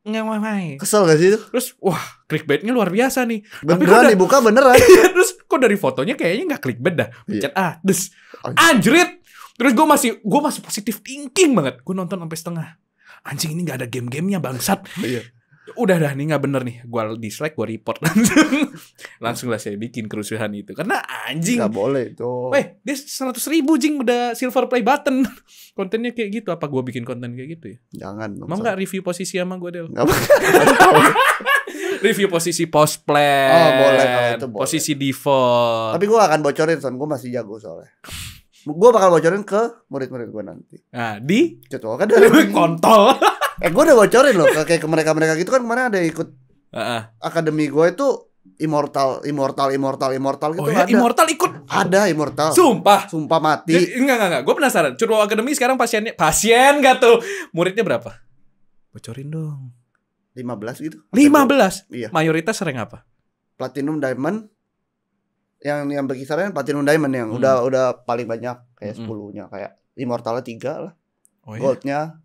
ngewemai. Kesel gak sih itu? Terus, wah, clickbaitnya luar biasa nih. Beneran dibuka beneran. Terus kok dari fotonya kayaknya gak clickbait dah. Pencet terus anjrit. Terus gue masih positif thinking banget. Gue nonton sampai setengah. Anjing, ini gak ada game-gamenya bangsat. Iya. Udah dah nih gak bener nih. Gue dislike, gue report langsung lah saya bikin kerusuhan itu. Karena anjing gak boleh itu. Dia 100.000 jing udah silver play button. Kontennya kayak gitu. Apa gue bikin konten kayak gitu ya? Jangan. Mau gak review posisi sama gue Del? Gak Review posisi post play. Oh boleh kalau itu boleh. Posisi default. Tapi gue akan bocorin Son. Gue masih jago soalnya. Gue bakal bocorin ke murid-murid gue nanti. Nah di Ketua kan dari kontol. Gue udah bocorin loh kayak ke mereka gitu kan. Kemarin ada yang ikut akademi gue itu Immortal gitu. Oh ya, ada. Immortal ikut. Ada Immortal. Sumpah mati. Enggak. Gue penasaran. Curwo Academy sekarang pasien gak tuh? Muridnya berapa? Bocorin dong. 15 gitu. 15? Iya. Mayoritas rank apa? Platinum Diamond. Yang berkisarnya Platinum Diamond yang udah paling banyak kayak 10-nya, kayak Immortalnya 3 lah. Oh, Goldnya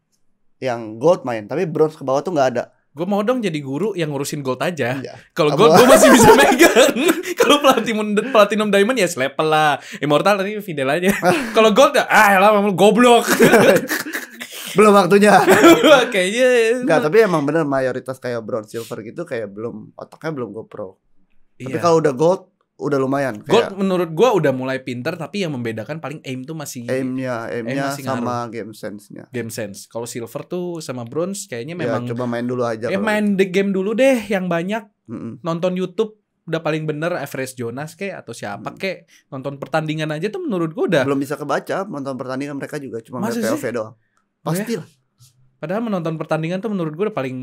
yang gold main, tapi bronze ke bawah tuh nggak ada. Gue mau dong jadi guru yang ngurusin gold aja. Iya. Kalau gold gue masih bisa megang. Kalau platinum diamond ya level lah. Immortal tadi Fidel aja. Kalau gold ya lah goblok. Belum waktunya. Kayaknya enggak, tapi emang bener mayoritas kayak bronze silver gitu kayak otaknya belum go pro. Tapi kalau udah gold udah lumayan. Gold menurut gue udah mulai pinter, tapi yang membedakan paling aim tuh masih aimnya masih sama game sense-nya. Game sense. Kalau silver tuh sama bronze kayaknya memang coba main dulu aja. Main the game dulu deh yang banyak. Nonton YouTube udah paling bener, Everest Jonas atau siapa nonton pertandingan aja tuh menurut gue udah belum bisa kebaca. Nonton pertandingan mereka juga cuma POV doang. Pasti lah. Padahal menonton pertandingan tuh menurut gue udah paling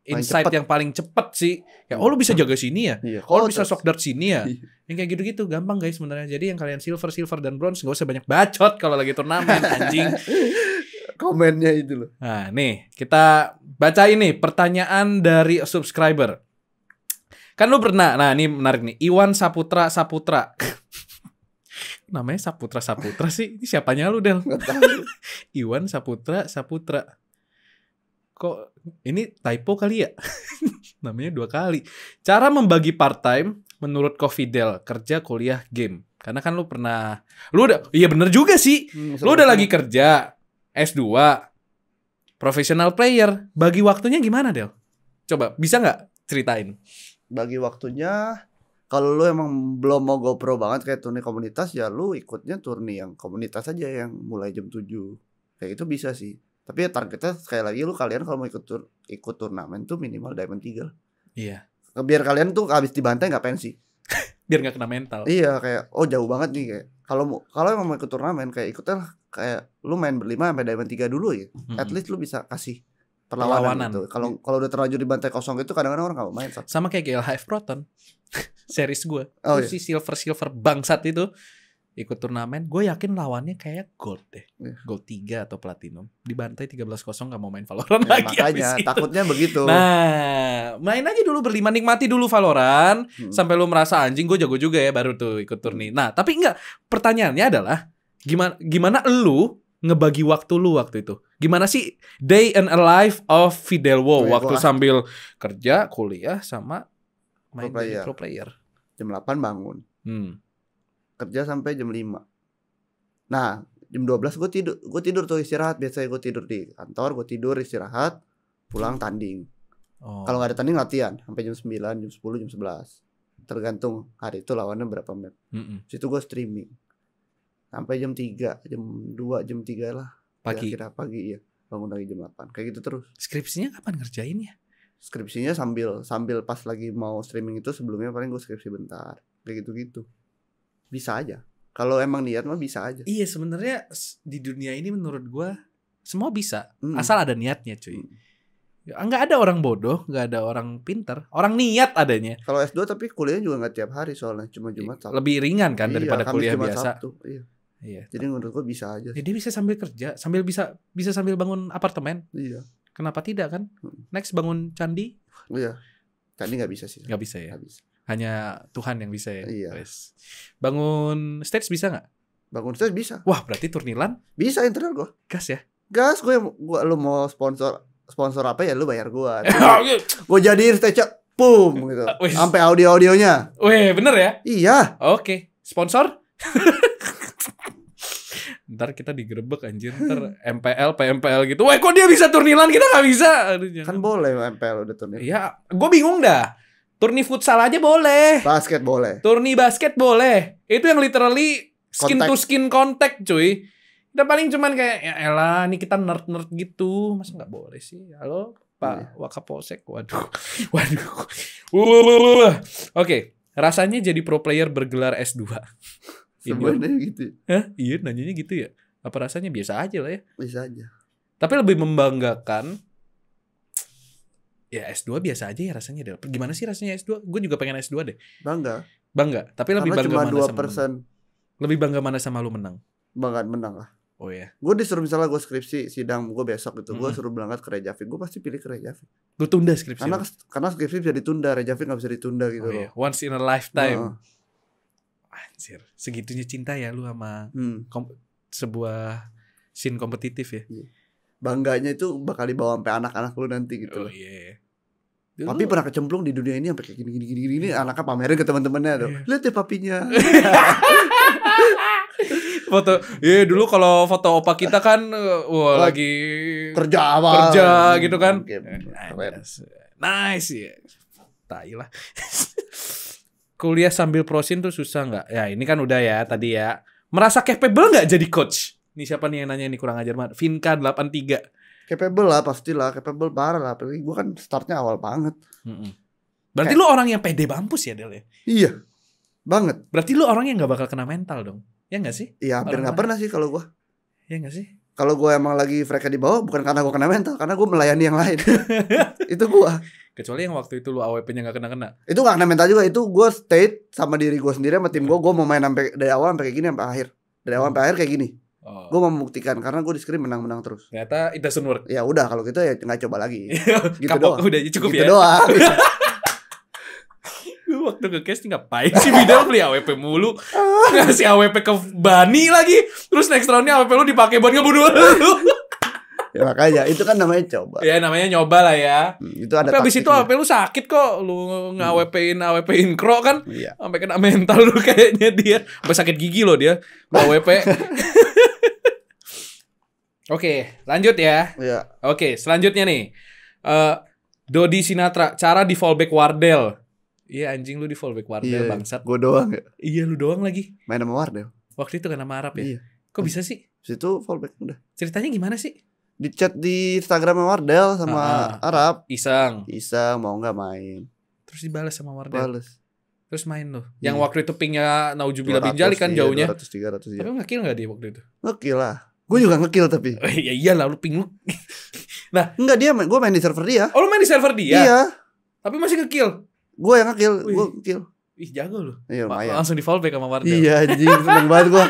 insight yang paling cepet sih. Ya, lu bisa jaga sini ya. Lu bisa shock dart sini ya. Yang kayak gitu-gitu gampang guys sebenarnya. Jadi yang kalian silver dan bronze gak usah banyak bacot kalau lagi turnamen anjing. Komennya itu loh. Nah, nih kita baca ini pertanyaan dari subscriber. Kan lu pernah, nah ini menarik nih. Iwan Saputra. Namanya Saputra sih. Ini siapanya lu Del? Iwan Saputra. Kok ini typo kali ya? Namanya 2 kali. Cara membagi part time menurut Ko Fidel, kerja, kuliah, game. Karena kan lu udah, iya bener juga sih. Lu udah lagi kerja, S2, professional player. Bagi waktunya gimana Del? Coba, bisa gak ceritain? Bagi waktunya, kalau lu emang belum mau go pro banget kayak turni komunitas, ya lu ikutnya turni yang komunitas aja yang mulai jam 7. Kayak itu bisa sih. Tapi ya targetnya sekali lagi kalian kalau mau ikut turnamen tuh minimal Diamond 3 lah. Iya. Biar kalian tuh habis dibantai nggak pensi. Biar nggak kena mental. Iya, kayak jauh banget nih kayak. Kalau emang mau ikut turnamen kayak ikutnya kayak lu main berlima sampai Diamond 3 dulu ya. At least lu bisa kasih perlawanan. Gitu. Kalau udah terlanjur dibantai kosong itu kadang-kadang orang nggak mau main. Sama kayak GLHF Proton. Series gue. Si silver bangsat itu ikut turnamen, gue yakin lawannya kayak gold deh. Gold 3 atau platinum. Dibantai 13-0 gak mau main Valorant lagi. Makanya takutnya begitu. Nah, main aja dulu berlima, nikmati dulu Valorant sampai lu merasa anjing gue jago juga ya, baru tuh ikut turni. Nah, tapi enggak, pertanyaannya adalah gimana lu ngebagi waktu lu waktu itu? Gimana sih day and a life of Fidel Wow waktu sambil kerja, kuliah sama main pro player? Jam 8 bangun. Kerja sampai jam 5. Nah, jam 12 gue tidur tuh istirahat. Biasanya gue tidur di kantor, gue tidur istirahat, pulang tanding. Kalau gak ada tanding latihan sampai jam 9, jam 10, jam 11. tergantung hari itu lawannya berapa map. Situ gue streaming sampai jam 3, jam 2, jam 3 lah pagi. Kira-kira pagi ya, bangun lagi jam 8 kayak gitu terus. Skripsinya kapan ngerjainnya? Skripsinya sambil pas lagi mau streaming itu, sebelumnya paling gue skripsi bentar kayak gitu. Bisa aja kalau emang niat mah, bisa aja. Iya, sebenarnya di dunia ini menurut gue semua bisa asal ada niatnya cuy. Nggak ada orang bodoh, nggak ada orang pinter, orang niat adanya. Kalau S2 tapi kuliahnya juga nggak tiap hari soalnya, cuma Jumat Sabtu. Lebih ringan kan daripada Kamis, kuliah Jumat, biasa. Sabtu. Iya. Jadi menurut gue bisa aja. Jadi bisa sambil kerja, bisa sambil bangun apartemen. Iya. Kenapa tidak kan? Next bangun candi. Iya. Candi nggak bisa sih. Nggak bisa ya. Gak bisa. Hanya Tuhan yang bisa ya. Iya. Bangun stage bisa nggak? Bangun stage bisa. Wah, berarti turnilan bisa internal gue. Gas ya. Gas, lu mau sponsor apa ya lu bayar gue. Gue jadiin stage boom gitu. Sampai audionya. Wih, bener ya? Iya. Oke. Sponsor? Ntar kita digerebek anjir. Ntar MPL, PMPL gitu. Wah, kok dia bisa turnilan, kita gak bisa? Aduh, kan boleh MPL udah turnilan. Iya, gue bingung dah. Turni futsal aja boleh. Basket boleh. Turni basket boleh. Itu yang literally skin to skin contact cuy. Kita paling cuman kayak, ya elah nih kita nerd gitu. Masa gak boleh sih? Halo Pak Wakapolsek. Waduh. Oke. Rasanya jadi pro player bergelar S2. Sebenarnya gitu. Hah? Iya, nanyanya gitu ya. Apa rasanya? Biasa aja lah ya. Bisa aja. Tapi lebih membanggakan. Ya S2 biasa aja ya rasanya deh. Gimana sih rasanya S2? Gue juga pengen S2 deh. Bangga. Tapi lebih karena bangga cuma mana 2%. sama menang? Lebih bangga mana sama lu menang? Bangga menang lah. Oh ya. Gue disuruh misalnya gue skripsi sidang gue besok gitu, gue suruh berangkat ke Reykjavik, gue pasti pilih ke Reykjavik. Lu tunda skripsi? Karena skripsi bisa ditunda, Reykjavik nggak bisa ditunda gitu loh. Iya. Once in a lifetime. Anjir, segitunya cinta ya lu sama sebuah scene kompetitif ya. Bangganya itu bakal dibawa sampai anak-anak lu nanti gitu. Oh iya. Papi pernah kecemplung di dunia ini sampai kayak gini. Anaknya pamerin ke teman-temannya tuh. Lihat deh papinya. Foto, dulu kalau foto opa kita kan, lagi kerja gitu kan. Nice ya. Tai lah. Kuliah sambil prosin tuh susah nggak? Ya ini kan udah ya tadi ya. Merasa capable nggak jadi coach? Ini siapa nih yang nanya ini kurang ajar banget. Vinka 83. Capable lah pastilah, capable parah lah. Apalagi gue kan startnya awal banget. Berarti lu orang yang pede mampus ya Del ya? Iya, banget. Berarti lu orang yang nggak bakal kena mental dong? Ya nggak sih? Iya, hampir nggak pernah sih kalau gue. Ya nggak sih? Kalau gue emang lagi freka di bawah, bukan karena gue kena mental, karena gue melayani yang lain. Itu gue. Kecuali yang waktu itu lu AWP-nya nggak kena-kena. Itu nggak kena mental juga. Itu gue state sama diri gue sendiri, sama tim gue mau main sampai dari awal sampai kayak gini sampai akhir. Dari awal sampai akhir kayak gini. Gue mau membuktikan karena gue di scrim menang-menang terus. Ternyata it doesn't work. Ya udah kalau gitu ya nggak coba lagi. Gitu doang. Udah cukup gitu ya. Doang. Waktu nge-cast ngapain sih Bidal beli AWP mulu, ngasih AWP ke Bani lagi, terus next roundnya AWP lu dipakai buat ngebunuh lu. Ya makanya itu kan namanya coba. Ya namanya nyoba lah ya. Itu ada. Tapi abis itu AWP lu sakit kok, lu nge-AWP-in Kro kan, sampai kena mental lu kayaknya dia, sampai sakit gigi loh dia AWP. Oke, lanjut ya. Iya. Oke, selanjutnya nih, Dodi Sinatra, cara di fallback Wardel. Iya anjing lu di fallback Wardel bangsat. Gue doang ya. Iya lu doang lagi. Main sama Wardel. Waktu itu kan nama Arab ya. Iya. Kok bisa sih? Situ fallback udah. Ceritanya gimana sih? Di chat di Instagram Wardel sama Arab. Iseng mau nggak main. Terus dibalas sama Wardel. Bales. Terus main loh. Yang waktu itu pingnya Naujubillah bin Jali kan jauhnya. 200 300 Tapi nge-kill gak dia waktu itu? Nge-kill lah. Gue juga nge-kill tapi. Ya iyalah lu ping lu. Nah, enggak gue main di server dia. Oh lu main di server dia? Iya. Tapi masih nge-kill. Gue yang nge-kill, gue kill. Ih jago lu. Iya lumayan. Langsung di fallback sama Wardel. Iya anjing, seneng banget gue.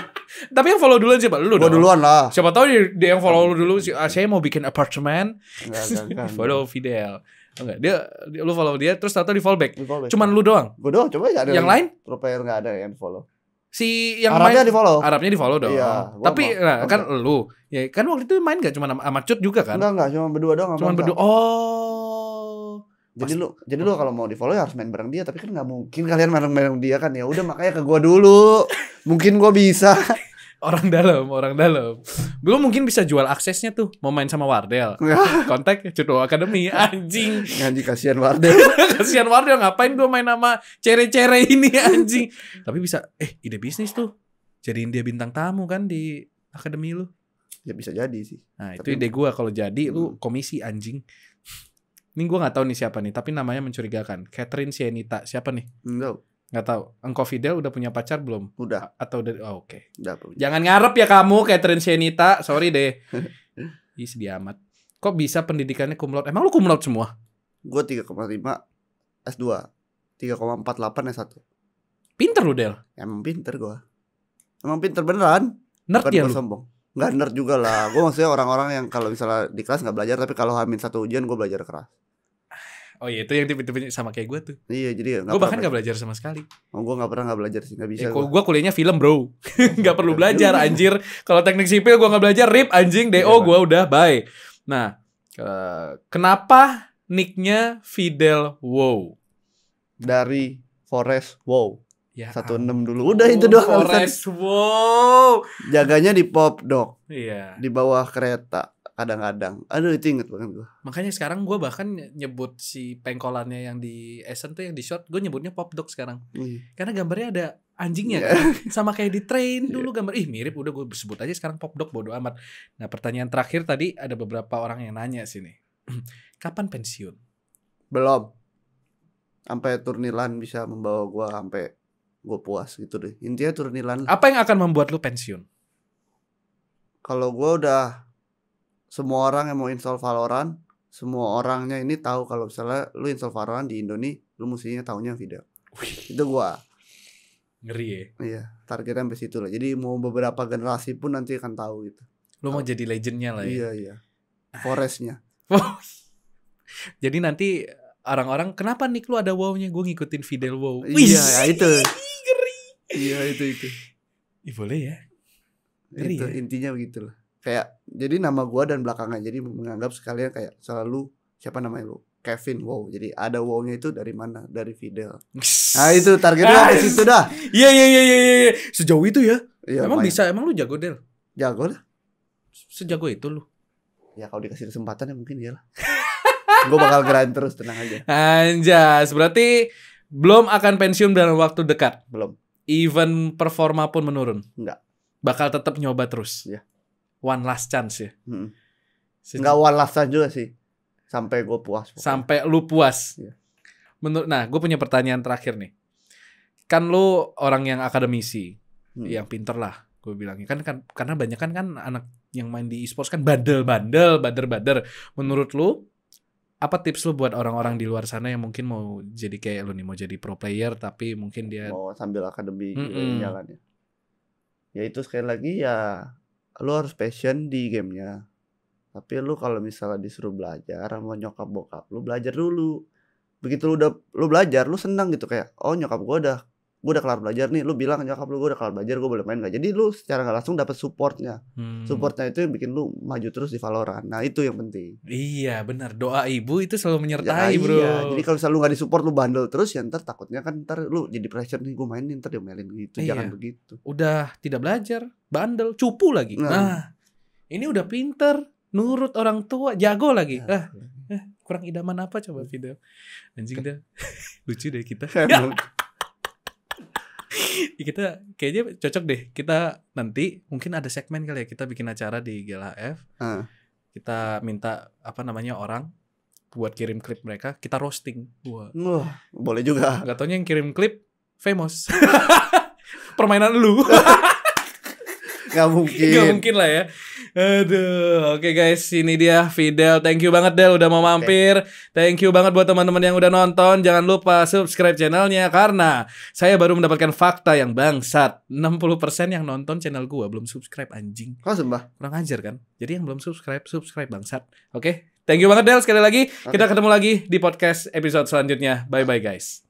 Tapi yang follow duluan siapa? Lu dong. Gue duluan lah. Siapa tahu dia yang follow lu dulu. Saya mau bikin apartemen. Enggak. Follow Fidel. Enggak, lu follow dia terus tahu di fallback. Cuman lu doang. Gue doang, coba ya ada. Yang lain? Pro player enggak ada yang follow. Si yang Arabnya main di follow dong. Iya, tapi kan lu ya kan waktu itu main gak cuma sama Cut juga kan? Enggak, cuma berdua doang. Cuma berdua. Oh. Jadi lu kalau mau di follow ya harus main bareng dia, tapi kan nggak mungkin kalian bareng dia kan, ya udah makanya ke gua dulu. Mungkin gua bisa. Orang dalam. Belum mungkin bisa jual aksesnya tuh. Mau main sama Wardel. Kontak Cutwo Academy. Anjing. Anjing kasihan Wardel. Kasihan Wardel, ngapain gue main sama cere-cere ini anjing. Tapi bisa ide bisnis tuh. Jadiin dia bintang tamu kan di akademi lu. Ya bisa jadi sih. Nah, itu ide gue, kalau jadi lu komisi anjing. Ini gue nggak tahu nih siapa nih, tapi namanya mencurigakan. Catherine Sienita, siapa nih? Nggak tahu. Engkau Fidel udah punya pacar belum? Udah. Atau udah? Oh, oke. Udah. Jangan ngarep ya kamu, Catherine Sienita. Sorry deh. Ih, sedih amat. Kok bisa pendidikannya cum laude? Emang lu cum laude semua? Gue 3,5 S2, 3,48 S1. Pinter lu, Del. Emang pinter gue. Emang pinter beneran. Nerd ya lu? Sombong. Nggak nerd juga lah. Gue maksudnya orang-orang yang kalau misalnya di kelas nggak belajar, tapi kalau hamin satu ujian gue belajar keras. Oh iya, itu yang tipe-tipe sama kayak gue tuh. Iya, jadi gue bahkan nggak belajar sama sekali. Oh, gue nggak pernah belajar sih, nggak bisa. Gue kuliahnya film bro, nggak perlu belajar anjir. Kalau teknik sipil gue nggak belajar, rip anjing. DO gue udah bye. Nah, kenapa nicknya Fidel Wow? Dari Forest Wow. Ya, 16 dulu. Udah itu doang. Forest Wow. Jaganya di Pop Dog. Iya. Di bawah kereta. Kadang-kadang. Aduh, itu inget banget gue. Makanya sekarang gue bahkan nyebut si pengkolannya yang di Essen tuh, yang di short, gue nyebutnya Pop Dog sekarang. Karena gambarnya ada anjingnya kan. Sama kayak di train dulu gambar. Mirip, udah gue sebut aja sekarang Pop Dog, bodo amat. Nah, pertanyaan terakhir tadi ada beberapa orang yang nanya sini. Kapan pensiun? Belum. Sampai Turnilan bisa membawa gue sampai gue puas gitu deh. Intinya Turnilan. Apa yang akan membuat lu pensiun? Kalau gue udah, semua orang yang mau install Valorant, semua orangnya ini tahu kalau misalnya lu install Valorant di Indonesia, lu mestinya tahunya video. Itu gua. Ngeri ya. Iya, targetnya sampai situ lah. Jadi mau beberapa generasi pun nanti akan tahu gitu. Lu mau jadi legendnya lah ya. Iya. Forestnya. Jadi nanti orang-orang, kenapa nick lu ada wow-nya? Gue ngikutin Fidel Wow. Iya, itu. Ngeri. Iya, itu. Ih, boleh ya. Ngeri itu ya? Intinya begitulah. Kayak jadi nama gua dan belakangnya, jadi menganggap sekalian kayak selalu siapa namanya lu, Kevin Wow. Jadi ada wow-nya itu dari mana? Dari Fidel. Nah, itu targetnya ke situ dah. Iya. Sejauh itu ya? Iya, emang bisa, emang lu jago, Del? Jago lah. Sejago itu lu? Ya kalau dikasih kesempatan ya mungkin iyalah. Gue bakal grind terus, tenang aja. Anjas, berarti belum akan pensiun dalam waktu dekat? Belum. Even performa pun menurun? Enggak. Bakal tetap nyoba terus? Iya. One last chance ya? Enggak one last chance juga sih. Sampai gue puas. Pokoknya. Sampai lu puas? Iya. Nah, gue punya pertanyaan terakhir nih. Kan lu orang yang akademisi, yang pinter lah, gue bilangnya. Kan karena banyak kan anak yang main di e-sports kan bader. Menurut lu, apa tips lu buat orang-orang di luar sana yang mungkin mau jadi kayak lu nih, mau jadi pro player tapi mungkin dia mau sambil akademi jalannya. Ya itu sekali lagi ya, lu harus passion di gamenya. Tapi lu kalau misalnya disuruh belajar sama nyokap bokap, lu belajar dulu. Begitu lu belajar, lu senang gitu kayak, oh nyokap gue udah kelar belajar nih. Lu bilang nyokap lu, gue udah kelar belajar, gue boleh main gak? Jadi lu secara gak langsung dapet supportnya. Supportnya itu yang bikin lu maju terus di Valorant. Nah itu yang penting. Iya benar, doa ibu itu selalu menyertai ya, bro. Iya. Jadi kalau misalnya lu gak disupport, lu bandel terus ya ntar takutnya kan ntar lu jadi pressure nih, gue main nih ntar diomelin gitu. Jangan begitu. Udah tidak belajar, bandel, cupu lagi. Nah ini udah pinter, nurut orang tua, jago lagi. Kurang idaman apa coba video? Anjing dah. Lucu deh kita. Kita kayaknya cocok deh. Kita nanti mungkin ada segmen kali ya, kita bikin acara di GLHF. Kita minta orang buat kirim klip mereka, kita roasting. Boleh juga. Gak taunya yang kirim klip famous. Permainan lu. Gak mungkin lah ya. Aduh, oke guys, ini dia Fidel. Thank you banget Del udah mau mampir. Thank you banget buat teman-teman yang udah nonton. Jangan lupa subscribe channelnya karena saya baru mendapatkan fakta yang bangsat. 60% yang nonton channel gua belum subscribe anjing. Kau sembah. Kurang ajar kan? Jadi yang belum subscribe bangsat. Oke. Thank you banget Del sekali lagi. Kita ketemu lagi di podcast episode selanjutnya. Bye bye guys.